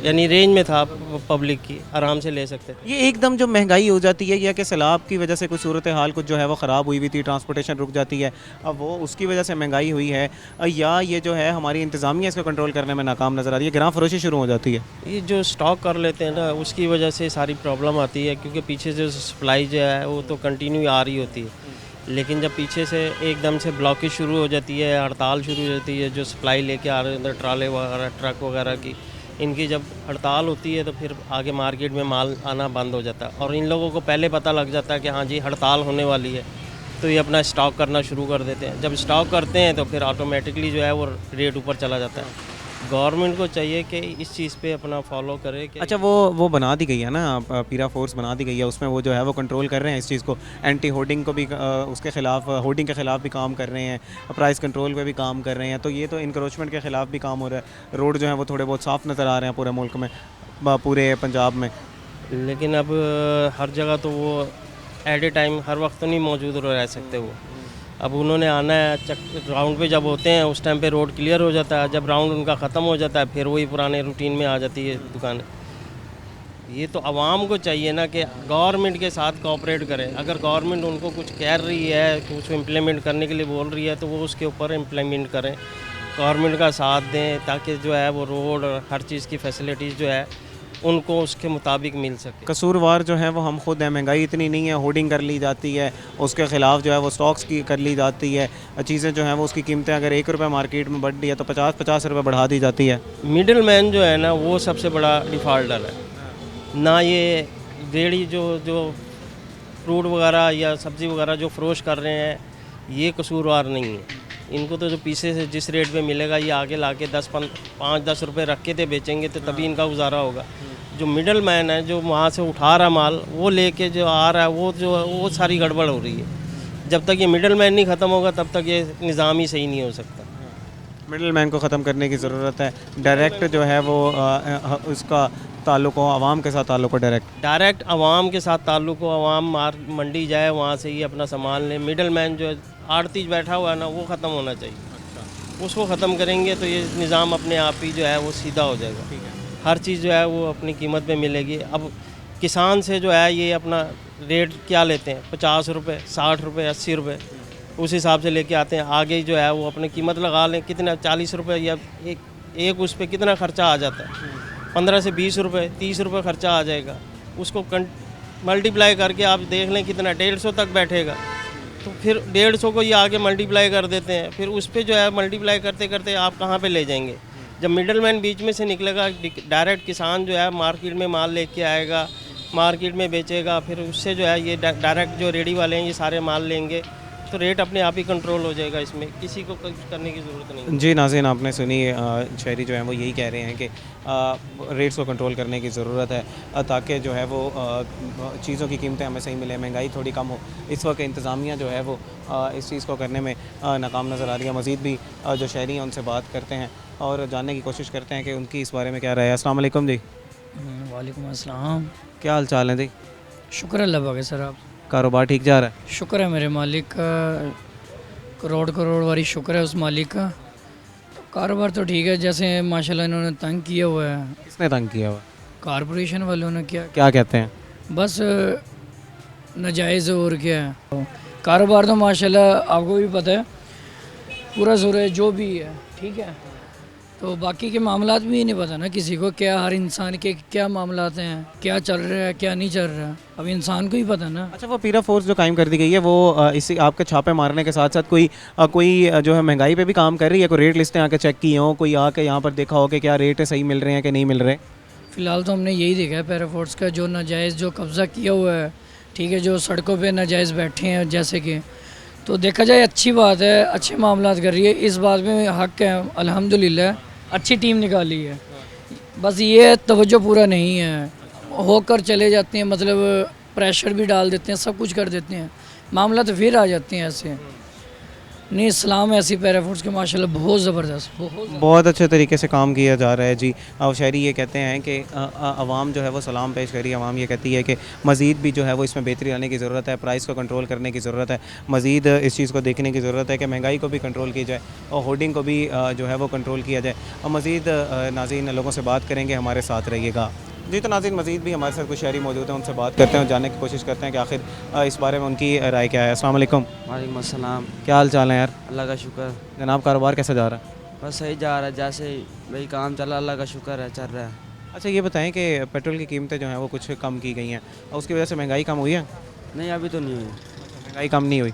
यानी रेंज में था, पब्लिक की आराम से ले सकते थे। ये एकदम जो महंगाई हो जाती है या कि सैलाब की वजह से कुछ सूरत हाल कुछ जो है वो ख़राब हुई थी, ट्रांसपोर्टेशन रुक जाती है, अब वो उसकी वजह से महंगाई हुई है, या ये जो है हमारी इंतज़ामिया इसको कंट्रोल करने में नाकाम नज़र आ रही है, ग्राम फरोशी शुरू हो जाती है? ये जो स्टॉक कर लेते हैं ना, उसकी वजह से सारी प्रॉब्लम आती है, क्योंकि पीछे जो सप्लाई जो है वो तो कंटिन्यू आ रही होती है, लेकिन जब पीछे से एकदम से ब्लॉकेज शुरू हो जाती है, हड़ताल शुरू हो जाती है, जो सप्लाई लेके आ रहे हैं ट्राले वगैरह, ट्रक वगैरह की, इनकी जब हड़ताल होती है तो फिर आगे मार्केट में माल आना बंद हो जाता है, और इन लोगों को पहले पता लग जाता है कि हाँ जी हड़ताल होने वाली है, तो ये अपना स्टॉक करना शुरू कर देते हैं। जब स्टॉक करते हैं तो फिर ऑटोमेटिकली जो है वो रेट ऊपर चला जाता है। गवर्नमेंट को चाहिए कि इस चीज़ पे अपना फॉलो करे कि अच्छा वो बना दी गई है ना, पीरा फोर्स बना दी गई है, उसमें वो जो है वो कंट्रोल कर रहे हैं इस चीज़ को, एंटी होर्डिंग को भी उसके ख़िलाफ़, होर्डिंग के ख़िलाफ़ भी काम कर रहे हैं, प्राइस कंट्रोल पे भी काम कर रहे हैं, तो ये तो इंक्रोचमेंट के ख़िलाफ़ भी काम हो रहा है। रोड जो है वो थोड़े बहुत साफ़ नज़र आ रहे हैं पूरे मुल्क में, पूरे पंजाब में, लेकिन अब हर जगह तो वो एट ए टाइम हर वक्त तो नहीं मौजूद रह सकते वो। अब उन्होंने आना है, राउंड पे जब होते हैं उस टाइम पे रोड क्लियर हो जाता है, जब राउंड उनका ख़त्म हो जाता है फिर वही पुराने रूटीन में आ जाती है दुकानें। ये तो आवाम को चाहिए ना कि गवर्नमेंट के साथ कोऑपरेट करें। अगर गवर्नमेंट उनको कुछ कह रही है, कुछ इम्प्लीमेंट करने के लिए बोल रही है, तो वो उसके ऊपर इम्प्लीमेंट करें, गवर्नमेंट का साथ दें, ताकि जो है वो रोड और हर चीज़ की फैसिलिटीज़ जो है उनको उसके मुताबिक मिल सके। कसूरवार जो है वो हम खुद हैं, महंगाई इतनी नहीं है, होर्डिंग कर ली जाती है, उसके ख़िलाफ़ जो है वो स्टॉक्स की कर ली जाती है, चीज़ें जो हैं वो उसकी कीमतें अगर 1 रुपये मार्केट में बढ़ रही है तो 50-50 रुपये बढ़ा दी जाती है। मिडिल मैन जो है ना वो सबसे बड़ा डिफ़ॉल्टर है, ना ये रेड़ी जो जो फ्रूट वगैरह या सब्ज़ी वगैरह जो फरोश कर रहे हैं ये कसूरवार नहीं है। इनको तो जो पीछे से जिस रेट पे मिलेगा ये आगे ला के 5-10 रुपये रख के थे बेचेंगे तो तभी इनका गुजारा होगा। जो मिडल मैन है जो वहाँ से उठा रहा माल वो लेके जो आ रहा है वो सारी गड़बड़ हो रही है। जब तक ये मिडल मैन नहीं ख़त्म होगा तब तक ये निज़ाम ही सही नहीं हो सकता। मिडल मैन को ख़त्म करने की ज़रूरत है। डायरेक्ट जो है वो उसका ताल्लुक़ हो आवाम के साथ, ताल्लुक़ हो डायरेक्ट आवाम के साथ ताल्लुक़ हो, आवाम मंडी जाए वहाँ से ही अपना सामान ले। मिडल मैन जो आड़ती बैठा हुआ है ना वो ख़त्म होना चाहिए। उसको ख़त्म करेंगे तो ये निज़ाम अपने आप ही जो है वो सीधा हो जाएगा। हर चीज़ जो है वो अपनी कीमत पे मिलेगी। अब किसान से जो है ये अपना रेट क्या लेते हैं 50 रुपये, 60 रुपये, 80 रुपये उस हिसाब से लेके आते हैं। आगे जो है वो अपनी कीमत लगा लें कितना 40 रुपये या एक उस पर कितना ख़र्चा आ जाता है 15 से 20 रुपये 30 रुपये ख़र्चा आ जाएगा। उसको मल्टीप्लाई करके आप देख लें कितना 150 तक बैठेगा। तो फिर 150 को ये आगे मल्टीप्लाई कर देते हैं। फिर उस पर जो है मल्टीप्लाई करते करते आप कहाँ पे ले जाएंगे। जब मिडल मैन बीच में से निकलेगा डायरेक्ट किसान जो है मार्केट में माल लेके आएगा, मार्केट में बेचेगा। फिर उससे जो है ये डायरेक्ट जो रेडी वाले हैं ये सारे माल लेंगे तो रेट अपने आप ही कंट्रोल हो जाएगा। इसमें किसी को कुछ करने की ज़रूरत नहीं। जी नाज़रीन, आपने सुनी शहरी जो है वो यही कह रहे हैं कि रेट्स को कंट्रोल करने की ज़रूरत है ताकि जो है वो चीज़ों की कीमतें हमें सही मिले, महंगाई थोड़ी कम हो। इस वक्त इंतज़ामिया जो है वो इस चीज़ को करने में नाकाम नज़र आ रही है। मज़ीद भी जो शहरी हैं उनसे बात करते हैं और जानने की कोशिश करते हैं कि उनकी इस बारे में क्या राय है। अस्सलाम वालेकुम जी। वालेकुम अस्सलाम। क्या हाल चाल है जी? शुक्र अल्लाह पाक है सर। आप कारोबार ठीक जा रहा है? शुक्र है मेरे मालिक का, करोड़ वाली शुक्र है उस मालिक का। कारोबार तो ठीक है, जैसे माशाल्लाह इन्होंने तंग किया हुआ है। किसने तंग किया हुआ? कारपोरेशन वालों ने। क्या कहते हैं? बस नाजायज़ और क्या है। कारोबार तो माशाल्लाह आपको भी पता है पूरा जोर है जो भी है, ठीक है। तो बाकी के मामलात भी नहीं पता ना किसी को, क्या हर इंसान के क्या मामलात हैं, क्या चल रहा है क्या नहीं चल रहा है, अब इंसान को ही पता ना। अच्छा, वो पीरा फोर्स जो कायम कर दी गई है वो इसी आपके छापे मारने के साथ साथ कोई जो है महंगाई पे भी काम कर रही है? कोई रेट लिस्टें आके चेक की हों, कोई आके यहाँ पर देखा हो कि क्या रेट है सही मिल रहे हैं कि नहीं मिल रहे? फ़िलहाल तो हमने यही देखा है पैरा फोर्स का जो नाजायज़ जो कब्ज़ा किया हुआ है, ठीक है, जो सड़कों पर नाजायज़ बैठे हैं जैसे कि, तो देखा जाए अच्छी बात है, अच्छे मामलात कर रही है। इस बात में हक़ है, अल्हम्दुलिल्लाह अच्छी टीम निकाली है। बस ये तवज्जो पूरा नहीं है, होकर चले जाते हैं, मतलब प्रेशर भी डाल देते हैं, सब कुछ कर देते हैं, मामला तो फिर आ जाते हैं ऐसे। नहीं, इस्लाम ऐसी पैराफोर्स के माशाल्लाह बहुत ज़बरदस्त, बहुत अच्छे तरीके से काम किया जा रहा है जी। और शहरी ये कहते हैं कि आवाम जो है वो सलाम पेश करी, आवाम ये कहती है कि मज़ीद भी जो है वो इसमें बेहतरी लाने की ज़रूरत है, प्राइस को कंट्रोल करने की ज़रूरत है, मज़ीद इस चीज़ को देखने की ज़रूरत है कि महंगाई को भी कंट्रोल की जाए और होर्डिंग को भी जो है वो कंट्रोल किया जाए। और मज़ीद नाज़रीन लोगों से बात करेंगे, हमारे साथ रहिएगा जी। तो नाज़रीन मज़ीद भी हमारे साथ कुछ शहरी मौजूद हैं, उनसे बात करते हैं और जानने की कोशिश करते हैं कि आखिर इस बारे में उनकी राय क्या है। अस्सलाम वालेकुम। वालेकुम अस्सलाम। क्या हाल चाल है यार? अल्लाह का शुक्र। जनाब, कारोबार कैसा जा रहा है? बस सही जा रहा है, जैसे भाई काम चला, अल्लाह का शुक्र है, चल रहा है। अच्छा, ये बताएं कि पेट्रोल की कीमतें जो हैं वो कुछ कम की गई हैं और उसकी वजह से महंगाई कम हुई है? नहीं, अभी तो नहीं हुई। महंगाई कम नहीं हुई।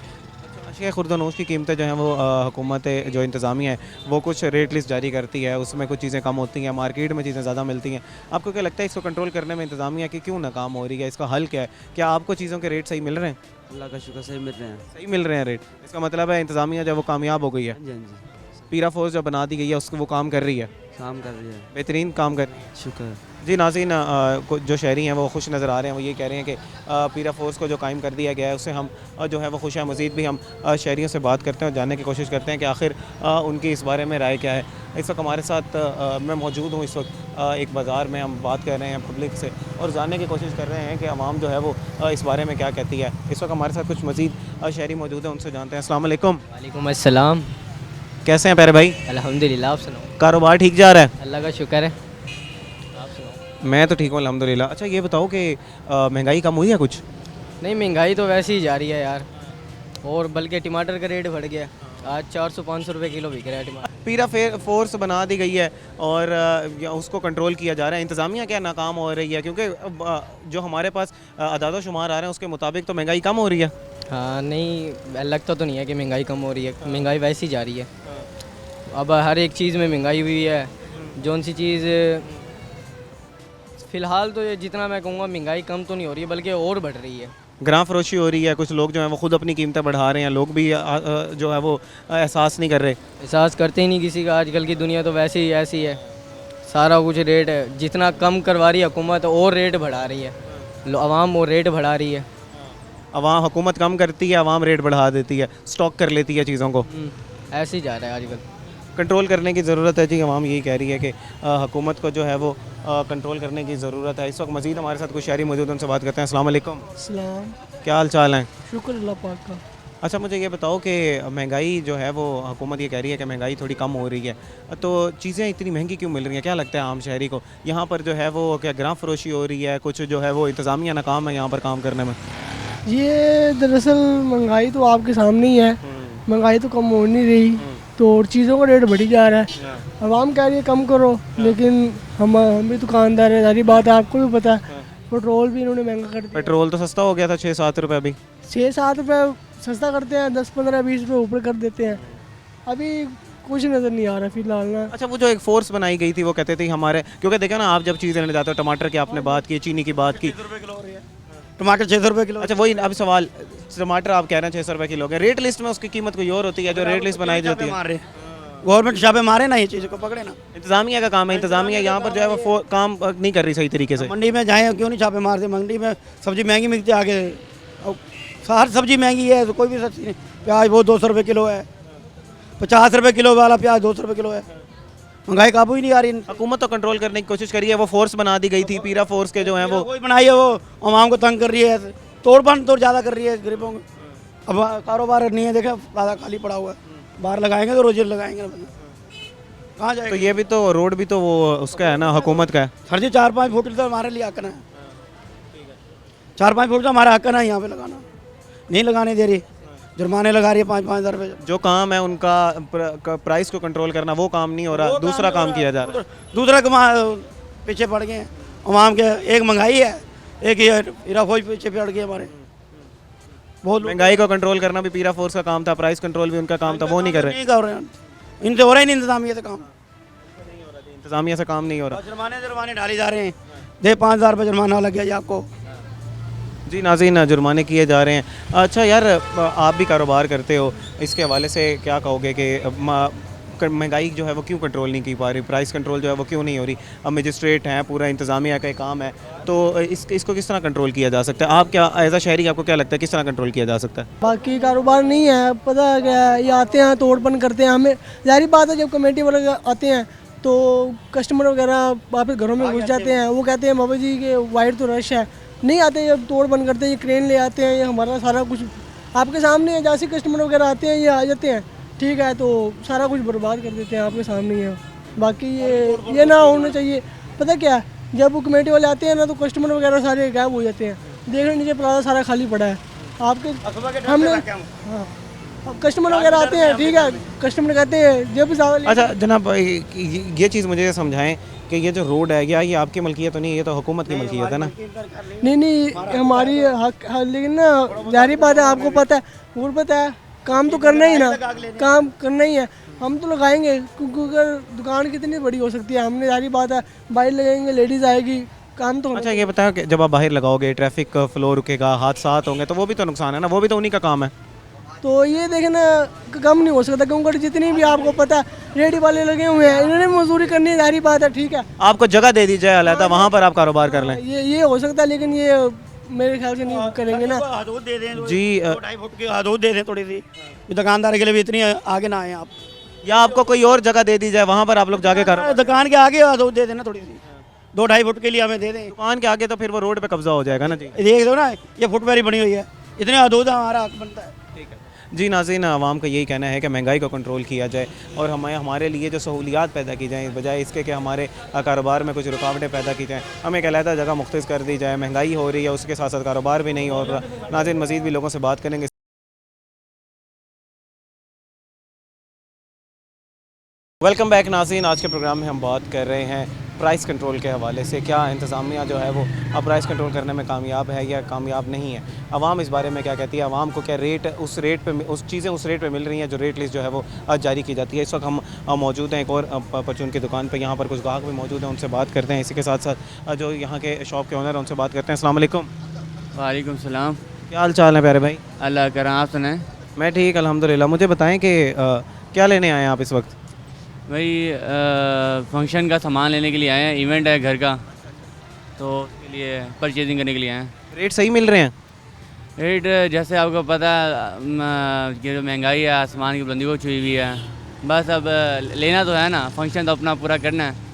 अच्छा, खुर्दनोश की कीमतें जो हैं वो हुकूमत जो इंतज़ामिया है वो कुछ रेट लिस्ट जारी करती है, उसमें कुछ चीज़ें कम होती हैं, मार्केट में चीज़ें ज़्यादा मिलती हैं। आपको क्या लगता है इसको कंट्रोल करने में इंतज़ामिया की क्यों नाकाम हो रही है? इसका हल क्या है? क्या आपको चीज़ों के रेट सही मिल रहे हैं? अल्लाह का शुक्र सही मिल रहे हैं। सही मिल रहे हैं रेट? इसका मतलब है इंतज़ामिया जब वो कामयाब हो गई है, हाँ जी, पीरा फोर्स जो बना दी गई है उसको वो काम कर रही है, काम कर रही है, बेहतरीन काम कर रही है। शुक्र जी नाज़रीन, जो शहरी हैं वो खुश नज़र आ रहे हैं। वो ये कह रहे हैं कि पीरा फोर्स को जो कायम कर दिया गया है उससे हम जो है वो खुश हैं। मज़ीद भी हम शहरियों से बात करते हैं और जानने की कोशिश करते हैं कि आखिर उनकी इस बारे में राय क्या है। इस वक्त हमारे साथ मैं मौजूद हूँ, इस वक्त एक बाज़ार में हम बात कर रहे हैं पब्लिक से और जानने की कोशिश कर रहे हैं कि आवाम जो है वो इस बारे में क्या कहती है। इस वक्त हमारे साथ कुछ मज़ीद शहरी मौजूद हैं, उनसे जानते हैं। अस्सलाम वालेकुम। वालेकुम अस्सलाम। कैसे हैं प्यारे भाई? अल्हम्दुलिल्लाह, आप सुनाओ। कारोबार ठीक जा रहा है? अल्लाह का शुक्र है। मैं तो ठीक हूँ अल्हम्दुलिल्लाह। अच्छा, ये बताओ कि महंगाई कम हुई है कुछ? नहीं, महंगाई तो वैसे ही जा रही है यार, और बल्कि टमाटर का रेट बढ़ गया, आज 400-500 रुपये किलो बिक रहा है टमाटर। पीरा फोर्स बना दी गई है और उसको कंट्रोल किया जा रहा है। इंतज़ामिया क्या नाकाम हो रही है? क्योंकि जो हमारे पास अदाद शुमार आ रहे हैं उसके मुताबिक तो महंगाई कम हो रही है। हाँ, नहीं लगता तो नहीं है कि महंगाई कम हो रही है, महंगाई वैसे ही जा रही है। अब हर एक चीज़ में महंगाई हुई है, जौन सी चीज़ फ़िलहाल तो ये जितना मैं कहूँगा महंगाई कम तो नहीं हो रही है, बल्कि और बढ़ रही है। ग्राम फरोशी हो रही है, कुछ लोग जो हैं वो खुद अपनी कीमतें बढ़ा रहे हैं, लोग भी जो है वो एहसास नहीं कर रहे। एहसास करते ही नहीं किसी का, आजकल की दुनिया तो वैसे ही ऐसी है, सारा कुछ रेट है, जितना कम करवा रही है हुकूमत और रेट बढ़ा रही है, आवाम और रेट बढ़ा रही है। अवाम हुकूमत कम करती है, अवाम रेट बढ़ा देती है, स्टॉक कर लेती है चीज़ों को। ऐसे ही जा रहा है आजकल। कंट्रोल करने की ज़रूरत है जी, अवाम यही कह रही है कि हुकूमत को जो है वो कंट्रोल करने की ज़रूरत है। इस वक्त मज़ीद हमारे साथ कुछ शहरी मौजूद हैं, उनसे बात करते हैं। अस्सलाम वालेकुम। सलाम। क्या हाल चाल हैं? शुक्र अल्लाह पाक का। अच्छा, मुझे ये बताओ कि महंगाई जो है वो हुकूमत ये कह रही है कि महंगाई थोड़ी कम हो रही है, तो चीज़ें इतनी महंगी क्यों मिल रही हैं? क्या लगता है आम शहरी को यहाँ पर जो है वो क्या ग्राम फरोशी हो रही है, कुछ जो है वो इंतज़ामिया नाकाम है यहाँ पर काम करने में? ये दरअसल महंगाई तो आपके सामने ही है, महंगाई तो कम हो नहीं रही, तो और चीज़ों का रेट बढ़ी जा रहा है। आवाम कह रही है कम करो, लेकिन हम भी दुकानदार है, सारी बात है, आपको भी पता है। पेट्रोल भी इन्होंने महंगा कर दिया। पेट्रोल तो सस्ता हो गया था 6-7 रुपये, अभी 6-7 रुपये सस्ता करते हैं, 10-15-20 रुपये ऊपर कर देते हैं। अभी कुछ नज़र नहीं आ रहा फिलहाल ना। अच्छा, वो जो एक फोर्स बनाई गई थी वो कहते थे हमारे, क्योंकि देखा ना आप जब चीज़ लेने जाते हो, टमाटर की आपने बात की, चीनी की बात की, टमाटर 600 रुपये किलो। अच्छा, वही अब सवाल, टमाटर आप कह रहे हैं 600 रुपये किलो के, रेट लिस्ट में उसकी कीमत कोई और होती है, जो रेट लिस्ट बनाई जाती है। गवर्नमेंट छापे मारे ना, ये चीज़ को पकड़े ना। इंतजामिया का काम है, इंतजामिया यहाँ पर जो है वो काम नहीं कर रही सही तरीके से। मंडी में जाएँ, क्यों नहीं छापे मारते? मंडी में सब्जी महंगी मिलती है आगे, हर सब्जी महंगी है, तो कोई भी सस्ती नहीं। प्याज वो 200 रुपये किलो है, 50 रुपये किलो वाला प्याज 200 रुपये किलो है। महंगाई काबू ही नहीं आ रही। हुकूमत तो कंट्रोल करने की कोशिश करी है, वो फोर्स बना दी गई थी, पीरा फोर्स के जो है वो कोई बनाई है, वो आवाम को तंग कर रही है, तोड़फोड़ तो ज़्यादा कर रही है गरीबों को। अब कारोबार नहीं है, देखा ज़्यादा खाली पड़ा हुआ है, बाहर लगाएंगे तो रोजी लगाएंगे, कहाँ जाएगा? तो ये भी तो रोड भी तो वो उसका है ना, हुकूमत का है। सर जी 4-5 फुट तो हमारे लिए हक है, 4-5 फुट तो हमारा हक है ना यहाँ पे लगाना, नहीं लगाने दे रही, जुर्माने लगा रही है 5-5 हज़ार रुपये। जो काम है उनका प्राइस को कंट्रोल करना, वो काम नहीं हो रहा, दूसरा काम किया जा रहा है। दूसरा पीछे पड़ गए हैं अवाम के, एक महंगाई है, एक ये पीरा फोर्स पीछे पड़ गए हमारे। बहुत महंगाई को कंट्रोल करना भी पीरा फोर्स का काम था, प्राइस कंट्रोल भी उनका काम था, वो नहीं कर रहे। नहीं कर रहे हैं, इनसे हो रहा ही नहीं इंतजामिया से काम, इंतजामिया से काम नहीं हो रहा। जुर्माने डाले जा रहे हैं, दे 5,000 रुपये जुर्माना लग गया जी आपको। जी नाज़रीन, जुर्माने किए जा रहे हैं। अच्छा यार, आप भी कारोबार करते हो, इसके हवाले से क्या कहोगे कि महंगाई जो है वो क्यों कंट्रोल नहीं की पा रही, प्राइस कंट्रोल जो है वो क्यों नहीं हो रही? अब मजिस्ट्रेट हैं, पूरा इंतज़ामिया का काम है, तो इसको किस तरह कंट्रोल किया जा सकता है? आप क्या एज अ शहरी आपको क्या लगता है किस तरह कंट्रोल किया जा सकता है? बाकी कारोबार नहीं है, पता है क्या है, ये आते हैं तोड़पन करते हैं। हमें जाहिर बात है, जब कमेटी वाले आते हैं तो कस्टमर वगैरह वापस घरों में घुस जाते हैं, वो कहते हैं बाबा जी के वाइट तो रश है, नहीं आते, जब तोड़ बंद करते हैं, ये क्रेन ले आते हैं, ये हमारा सारा कुछ आपके सामने है। जैसे कस्टमर वगैरह आते हैं, ये आ जाते हैं, ठीक है, तो सारा कुछ बर्बाद कर देते हैं, आपके सामने ही है। बाकी ये ना होना चाहिए। पता क्या है, जब वो कमेटी वाले आते हैं ना, तो कस्टमर वगैरह सारे गायब हो जाते हैं, देखने नीचे प्लाजा सारा खाली पड़ा है आपके। हमने हाँ, कस्टमर वगैरह आते हैं, ठीक है, कस्टमर कहते हैं जब ज़्यादा। अच्छा जनाब, ये चीज़ मुझे समझाएं कि ये जो रोड है, या ये आपकी मलकियत तो नहीं, ये तो हुकूमत की मलकियत है ना? नहीं, हमारी हक, लेकिन ना जारी बात है, आपको पता है, गुर्बत है, काम तो करना ही ना, काम करना ही है, हम तो लगाएंगे, क्योंकि अगर दुकान कितनी बड़ी हो सकती है, हमने जारी बात है बाइक लगाएंगे, लेडीज़ आएगी, काम तो। अच्छा ये बताओ कि जब आप बाहर लगाओगे, ट्रैफिक फ्लो रुकेगा, हादसात होंगे, तो वो भी तो नुकसान है ना, वो भी तो उन्हीं का काम है। तो ये देखना कम नहीं हो सकता, क्योंकि जितनी भी आपको पता है रेडी वाले लगे हुए हैं, इन्होंने मजदूरी करनी है, जारी बात है, ठीक है। आपको जगह दे दी जाए अलग, वहाँ पर आप कारोबार कर लें, ये हो सकता है, लेकिन ये मेरे ख्याल से नहीं करेंगे ना जी। 2.5 फुट की हदूद दे दें थोड़ी सी, दुकानदार के लिए भी इतनी आगे ना आए आप, या आपको कोई और जगह दे दी जाए, वहाँ पर आप लोग जाके करो। दुकान के आगे हदूद दे देना थोड़ी सी, 2.5 फुट के लिए हमें दे दें। दुकान के आगे तो फिर वो रोड पे कब्जा हो जाएगा ना जी। देख दो ना, ये फुटवेयर बनी हुई है, इतने हदूद हमारा हक बनता है। जी नाज़रीन, आवाम का यही कहना है कि महंगाई को कंट्रोल किया जाए और हमारे लिए जो सहूलियात पैदा की जाएँ, बजाय इसके कि हमारे कारोबार में कुछ रुकावटें पैदा की जाएँ, हमें एक अलहदा जगह मुख्तस कर दी जाए। महंगाई हो रही है, उसके साथ साथ कारोबार भी नहीं हो रहा। नाज़रीन, मज़ीद भी लोगों से बात करेंगे। वेलकम बैक नाज़रीन, आज के प्रोग्राम में हम बात कर रहे हैं प्राइस कंट्रोल के हवाले से क्या इंतज़ामिया जो है वो अब प्राइस कंट्रोल करने में कामयाब है या कामयाब नहीं है, आवाम इस बारे में क्या कहती है, आवाम को क्या रेट उस रेट पे उस चीज़ें उस रेट पे मिल रही हैं जो रेट लिस्ट जो है वो जारी की जाती है। इस वक्त हम मौजूद हैं एक और परचून की दुकान पर, यहाँ पर कुछ ग्राहक भी मौजूद हैं, उनसे बात करते हैं। इसी के साथ साथ जो यहाँ के शॉप के ओनर हैं उनसे बात करते हैं। अस्सलाम वालेकुम। वालेकुम सलाम। क्या हाल चाल है प्यारे भाई? अल्लाह करें, आप सुनाएं। मैं ठीक अल्हम्दुलिल्लाह। मुझे बताएं कि क्या लेने आए हैं आप इस वक्त? भाई फंक्शन का सामान लेने के लिए आए हैं, इवेंट है घर का, तो उसके लिए परचेजिंग करने के लिए आए हैं। रेट सही मिल रहे हैं? रेट जैसे आपको पता है कि जो महंगाई है आसमान की बुलंदी को छुई हुई है, बस अब लेना तो है ना, फंक्शन तो अपना पूरा करना है।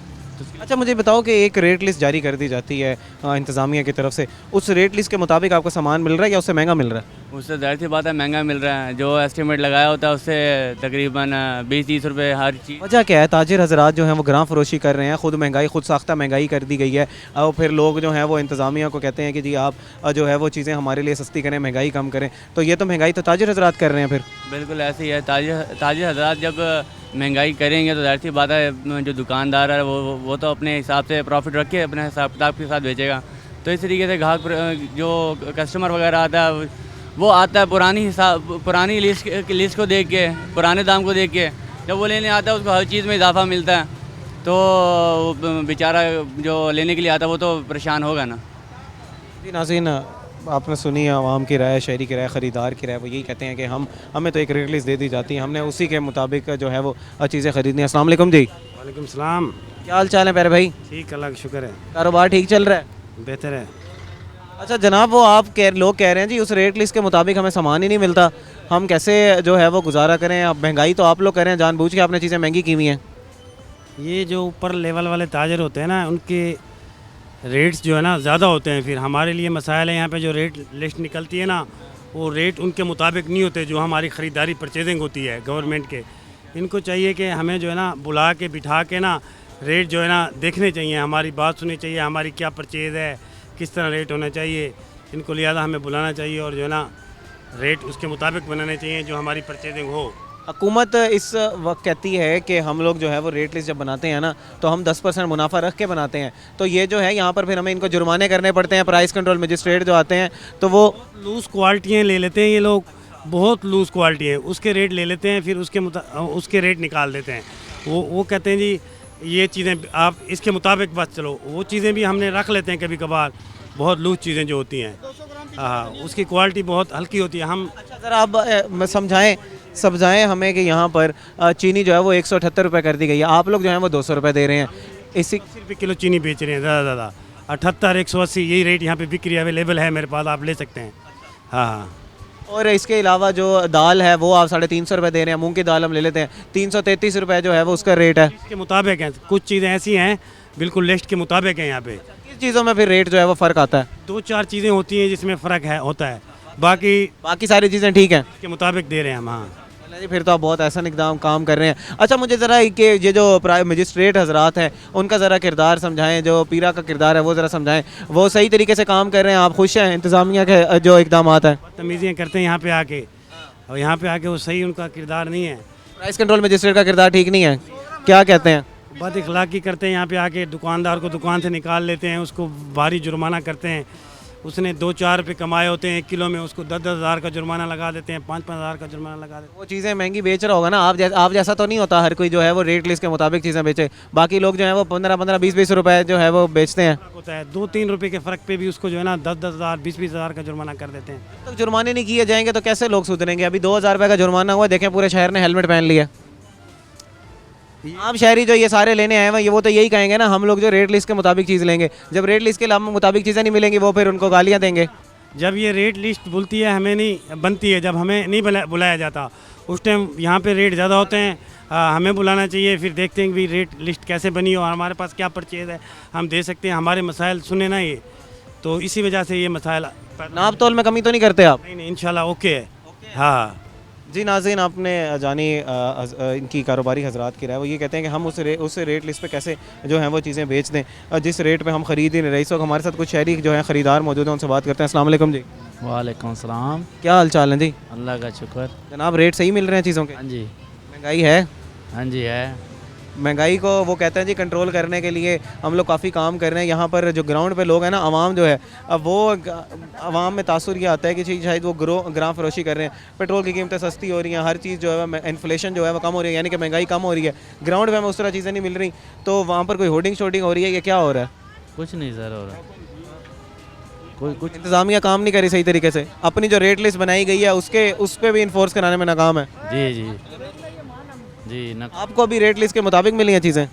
अच्छा मुझे बताओ कि एक रेट लिस्ट जारी कर दी जाती है इंतज़ामिया की तरफ से, उस रेट लिस्ट के मुताबिक आपको सामान मिल रहा है या उससे महंगा मिल रहा है? उससे ज़ाहिर सी बात है महंगा मिल रहा है, जो एस्टिमेट लगाया होता है उससे तकरीबन 20-30 रुपये हर चीज़। वजह क्या है? ताजिर हजरात जो हैं वो ग्राम फरोशी कर रहे हैं, खुद महंगाई खुद साख्ता महंगाई कर दी गई है, और फिर लोग जो हैं वो इंतज़ामिया को कहते हैं कि जी आप जो है वो चीज़ें हमारे लिए सस्ती करें, महंगाई कम करें, तो ये तो महंगाई तो ताजिर हजरात कर रहे हैं। फिर बिल्कुल ऐसे ही है, ताजिर हजरात जब महंगाई करेंगे तो ज़ाहिर सी बात है जो दुकानदार है वो तो अपने हिसाब से प्रॉफिट रख के अपने हिसाब किताब के साथ बेचेगा। तो इस तरीके से ग्राहक जो कस्टमर वगैरह आता है वो आता है पुरानी लिस्ट को देख के, पुराने दाम को देख के, जब वो लेने आता है उसको हर चीज़ में इजाफा मिलता है, तो बेचारा जो लेने के लिए आता है वो तो परेशान होगा ना। जी नाज़रीन, आपने सुनी है आवाम की राय, शहरी की राय, ख़रीदार की राय। वो यही कहते हैं कि हमें तो एक रेट लिस्ट दे दी जाती है, हमने उसी के मुताबिक जो है वो चीज़ें ख़रीदनी है। अस्सलाम वालेकुम जी। वालेकुम सलाम। क्या हाल चाल है प्यारे भाई? ठीक, अल्लाह का शुक्र है। कारोबार ठीक चल रहा है? बेहतर है। अच्छा जनाब, वो लोग कह रहे हैं जी उस रेट लिस्ट के मुताबिक हमें सामान ही नहीं मिलता, हम कैसे जो है वो गुजारा करें? अब महंगाई तो आप लोग कह रहे हैं, जानबूझ के आपने चीज़ें महंगी की हुई हैं। ये जो ऊपर लेवल वाले ताजर होते हैं ना, उनके रेट्स जो है ना ज़्यादा होते हैं। फिर हमारे लिए मसाइल है, यहाँ पे जो रेट लिस्ट निकलती है ना वो रेट उनके मुताबिक नहीं होते जो हमारी ख़रीदारी परचेजिंग होती है गवर्नमेंट के। इनको चाहिए कि हमें जो है ना बुला के बिठा के ना रेट जो है ना देखने चाहिए, हमारी बात सुननी चाहिए, हमारी क्या परचेज़ है, किस तरह रेट होना चाहिए, इनको लिहाजा हमें बुलाना चाहिए और जो है ना रेट उसके मुताबिक बनाने चाहिए जो हमारी परचेजिंग हो। हुकूमत इस वक्त कहती है कि हम लोग जो है वो रेट लिस्ट जब बनाते हैं ना तो हम 10% मुनाफा रख के बनाते हैं, तो ये जो है यहाँ पर फिर हमें इनको जुर्माने करने पड़ते हैं। प्राइस कंट्रोल मजिस्ट्रेट जो आते हैं तो वो लूज़ क्वालिटियाँ ले लेते हैं, ये लोग बहुत लूज़ क्वालिटी है, उसके रेट ले लेते हैं, फिर उसके रेट निकाल देते हैं। वो कहते हैं जी ये चीज़ें आप इसके मुताबिक बस चलो, वो चीज़ें भी हमने रख लेते हैं कभी कभार, बहुत लूज़ चीज़ें जो होती हैं, हाँ उसकी क्वालिटी बहुत हल्की होती है। हम ज़रा आप समझाएँ हमें कि यहाँ पर चीनी जो है वो 178 रुपये कर दी गई है, आप लोग जो है वो 200 रुपये दे रहे हैं, इसी रुपये किलो चीनी बेच रहे हैं, ज़्यादा 78, 180 यही रेट यहाँ पे बिक्री अवेलेबल है मेरे पास, आप ले सकते हैं। हाँ और इसके अलावा जो दाल है वो आप 350 रुपये दे रहे हैं, मूंग की दाल हम ले लेते हैं 333 रुपये जो है वो उसका रेट है। इसके मुताबिक है, कुछ चीज़ें ऐसी हैं बिल्कुल लिस्ट के मुताबिक है। यहाँ पे किस चीज़ों में फिर रेट जो है वो फ़र्क आता है? 2-4 चीज़ें होती हैं जिसमें फ़र्क होता है, बाकी सारी चीज़ें ठीक हैं, के मुताबिक दे रहे हैं हम। हाँ जी, फिर तो आप बहुत ऐसा इकदाम काम कर रहे हैं। अच्छा मुझे ज़रा कि ये जो मजिस्ट्रेट हजरात हैं उनका ज़रा किरदार समझाएं, जो पीरा का किरदार है वो ज़रा समझाएं, वो सही तरीके से काम कर रहे हैं, आप खुश हैं इंतज़ामिया के जो इकदाम है? तमीज़ियाँ करते हैं यहाँ पे आके, और यहाँ पे आके वो सही उनका किरदार नहीं है। प्राइस कंट्रोल मजिस्ट्रेट का किरदार ठीक नहीं है, क्या कहते हैं? बद इखलाकी करते हैं, यहाँ पे आके दुकानदार को दुकान से निकाल लेते हैं, उसको भारी जुर्माना करते हैं। उसने 2-4 रुपये कमाए होते हैं 1 किलो में, उसको 10-10 हज़ार का जुर्माना लगा देते हैं, 5-5 हज़ार का जुर्माना लगा देते हैं। वो चीज़ें महंगी बेच रहा होगा ना, आप जैसा तो नहीं होता हर कोई जो है वो रेट लिस्ट के मुताबिक चीज़ें बेचे, बाकी लोग जो है वो 15-15, 20-20 रुपये जो है वो बेचते हैं। होता है 2-3 रुपये के फ़र्क पे भी उसको जो है ना 10-10 हज़ार, 20-20 हज़ार का जुर्माना कर देते हैं। तो जुर्माने नहीं किए जाएंगे तो कैसे लोग सुधरेंगे? अभी 2000 रुपये का जुर्माना हुआ, देखें पूरे शहर ने हेलमेट पहन लिया। आम शहरी जो ये सारे लेने आए हैं वो तो यही कहेंगे ना हम लोग जो रेट लिस्ट के मुताबिक चीज़ लेंगे, जब रेट लिस्ट के मुताबिक चीज़ें नहीं मिलेंगी वो फिर उनको गालियाँ देंगे। जब ये रेट लिस्ट बुलती है हमें नहीं बनती है, जब हमें नहीं बुलाया जाता उस टाइम यहाँ पे रेट ज़्यादा होते हैं, हमें बुलाना चाहिए, फिर देखते हैं कि रेट लिस्ट कैसे बनी हो और हमारे पास क्या परचेज़ है, हम दे सकते हैं, हमारे मसाइल सुने ना ये, तो इसी वजह से ये मसाइल। नाप तोल में कमी तो नहीं करते आप? नहीं इंशाल्लाह ओके है। हाँ जी नाज़रीन, आपने जानी इनकी कारोबारी हजरात की राय, वो ये कहते हैं कि हम उस रेट लिस्ट पे कैसे जो है वो चीज़ें बेच दें जिस रेट पे हम ख़रीद ही नहीं रहे। इस वक्त हमारे साथ कुछ शहरी जो है ख़रीदार मौजूद हैं, उनसे बात करते हैं। अस्सलाम वालेकुम जी। वालेकुम सलाम। क्या हाल चाल है जी? अल्लाह का शुक्र। जनाब रेट सही मिल रहे हैं चीज़ों के? हाँ जी। महंगाई है? हाँ जी है। महंगाई को वो कहते हैं जी कंट्रोल करने के लिए हम लोग काफ़ी काम कर रहे हैं। यहाँ पर जो ग्राउंड पे लोग हैं ना, आवाम जो है, अब वो आवाम में तासुर ये आता है कि शायद वो ग्राम फरोशी कर रहे हैं, पेट्रोल की कीमतें सस्ती हो रही हैं, हर चीज़ जो है इन्फ्लेशन जो है वो कम हो रही है, यानी कि महंगाई कम हो रही है। ग्राउंड पे हमें उस तरह चीज़ें नहीं मिल रही, तो वहाँ पर कोई होर्डिंग शोर्डिंग हो रही है, ये क्या हो रहा है? कुछ नहीं सर हो रहा, कोई कुछ इंतज़ामिया काम नहीं करी सही तरीके से, अपनी जो रेट लिस्ट बनाई गई है उस पर भी इन्फोर्स कराने में नाकाम है। जी जी जी न आपको अभी रेट लिस्ट के मुताबिक मिली हैं चीज़ें?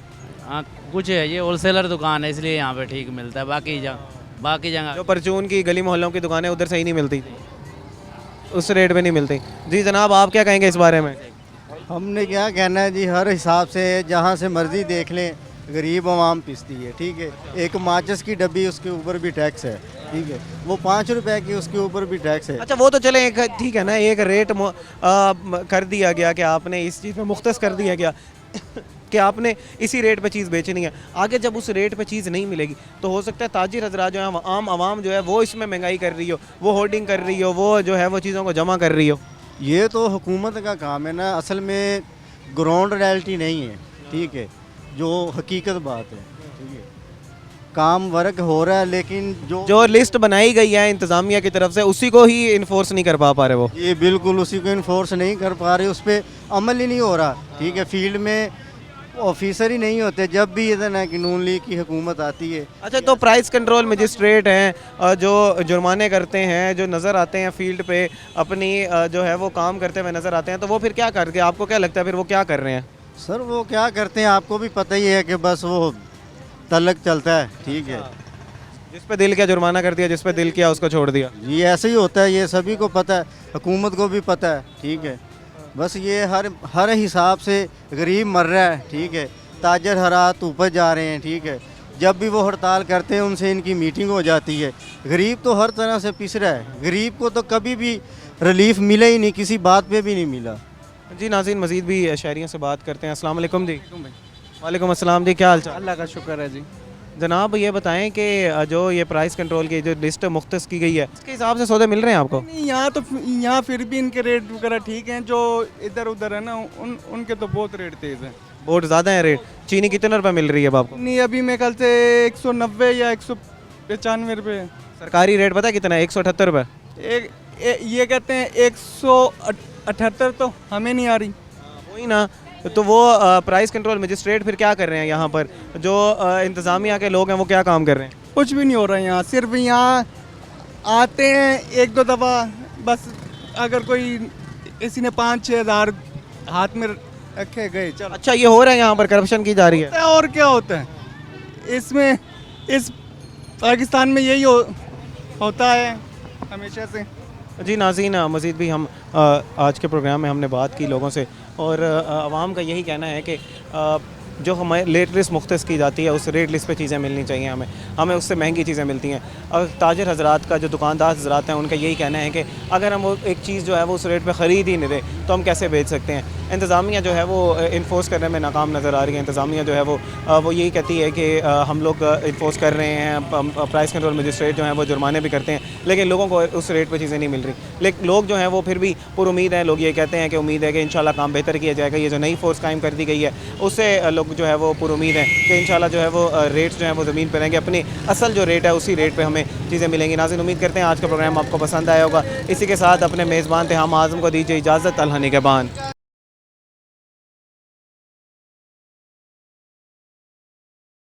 हाँ कुछ है, ये होलसेलर दुकान है इसलिए यहाँ पे ठीक मिलता है, बाकी जगह जो परचून की गली मोहल्लों की दुकानें उधर सही नहीं मिलती, उस रेट पे नहीं मिलती। जी जनाब, आप क्या कहेंगे इस बारे में? हमने क्या कहना है जी, हर हिसाब से जहाँ से मर्जी देख लें गरीब आवाम पिसती है, ठीक है। एक माचिस की डब्बी, उसके ऊपर भी टैक्स है, ठीक है। वो 5 रुपए की, उसके ऊपर भी टैक्स है। अच्छा वो तो चले एक ठीक है ना, एक रेट कर दिया गया कि आपने इस चीज़ में मुख्तस कर दिया गया कि आपने इसी रेट पे चीज़ बेचनी है। आगे जब उस रेट पे चीज़ नहीं मिलेगी तो हो सकता है ताजिर हजरात जो है, आम आवाम जो है वो इसमें महंगाई कर रही हो, वो होर्डिंग कर रही हो, वो जो है वो चीज़ों को जमा कर रही हो। ये तो हुकूमत का काम है ना, असल में ग्राउंड रियलिटी नहीं है, ठीक है, जो हकीकत बात है, ठीक है। काम वर्क हो रहा है, लेकिन जो लिस्ट बनाई गई है इंतज़ामिया की तरफ से उसी को ही इन्फोर्स नहीं कर पा रहे वो। ये बिल्कुल उसी को इन्फोर्स नहीं कर पा रहे, उस पर अमल ही नहीं हो रहा, ठीक है। फील्ड में ऑफिसर ही नहीं होते जब भी इधर ना कि नून लीग की हुकूमत आती है। अच्छा, तो प्राइस कंट्रोल मजिस्ट्रेट हैं जो जुर्माने करते हैं, जो नज़र आते हैं फील्ड पे अपनी जो है वो काम करते हुए नज़र आते हैं, तो वो फिर क्या करके, आपको क्या लगता है फिर वो क्या कर रहे हैं? सर वो क्या करते हैं आपको भी पता ही है कि बस वो तलक चलता है, ठीक है। जिस पे दिल किया जुर्माना कर दिया, जिस पे दिल किया उसको छोड़ दिया। ये ऐसे ही होता है, ये सभी को पता है, हुकूमत को भी पता है, ठीक है। बस ये हर हिसाब से गरीब मर रहा है, ठीक है। ताजर हरात ऊपर जा रहे हैं, ठीक है। जब भी वो हड़ताल करते हैं उनसे इनकी मीटिंग हो जाती है। गरीब तो हर तरह से पिस रहा है, गरीब को तो कभी भी रिलीफ मिला ही नहीं, किसी बात पे भी नहीं मिला। जी नाज़रीन, मज़ीद भी शहरियों से बात करते हैं। अस्सलाम वालेकुम जी। वालेकुम अस्सलाम जी, क्या हाल चाल? अल्लाह का शुक्र है जी। जनाब ये बताएं कि जो ये प्राइस कंट्रोल की जो लिस्ट मुख्तस की गई है, इसके हिसाब से सौदे मिल रहे हैं आपको? नहीं, यहाँ फिर भी इनके रेट वगैरह ठीक हैं, जो इधर उधर है ना उनके तो बहुत रेट तेज़ हैं, बहुत ज़्यादा है रेट। चीनी कितने रुपए मिल रही है अब आपको? नहीं अभी मेरे ख्याल से 190 या 195 रुपये। सरकारी रेट पता है कितना है? 178 रुपये। ये कहते हैं 178, तो हमें नहीं आ रही। वही ना, तो वो प्राइस कंट्रोल मजिस्ट्रेट फिर क्या कर रहे हैं यहाँ पर? जो इंतज़ामिया के लोग हैं वो क्या काम कर रहे हैं? कुछ भी नहीं हो रहा है यहाँ, सिर्फ यहाँ आते हैं एक दो दफ़ा, बस अगर कोई किसी ने 5-6 हज़ार हाथ में रखे गए, चलो। अच्छा, ये हो रहा है यहाँ पर, करप्शन की जा रही है? और क्या होता है इसमें? इस पाकिस्तान में यही होता है हमेशा से। जी नाज़रीन, मज़ीद भी हम आज के प्रोग्राम में हमने बात की लोगों से, और आवाम का यही कहना है कि जो हमें रेट लिस्ट मुख्तस की जाती है उस रेट लिस्ट पे चीज़ें मिलनी चाहिए, हमें उससे महंगी चीज़ें मिलती हैं। और ताजर हजरात का, जो दुकानदार हजरात हैं, उनका यही कहना है कि अगर हम वो एक चीज़ जो है वो उस रेट पे ख़रीद ही नहीं रहे तो हम कैसे बेच सकते हैं। इंतज़ामिया जो है वो इन्फोर्स करने में नाकाम नज़र आ रही है। इंतज़ामिया जो है वो यही कहती है कि हम लोग इन्फोर्स कर रहे हैं, प्राइस कंट्रोल मजिस्ट्रेट जो हैं वो जुर्माने भी करते हैं, लेकिन लोगों को उस रेट पर चीज़ें नहीं मिल रही। लेकिन लोग जो हैं वो फिर भी पुरुमीद हैं। लोग ये कहते हैं कि उम्मीद है कि इंशाल्लाह काम बेहतर किया जाएगा। ये जो नई फोर्स कायम कर दी गई है उससे लोग जो है वो पुरुमीद हैं कि इंशाल्लाह जो है वो रेट्स जो हैं वो ज़मीन पर रहेंगे, अपनी असल जो रेट है उसी रेट पर हमें चीज़ें मिलेंगी। नाज़रीन, उम्मीद करते हैं आज का प्रोग्राम आपको पसंद आया होगा। इसी के साथ अपने मेज़बान थे हम आज़म को दीजिए इजाज़त। अल्लाह निगहबान।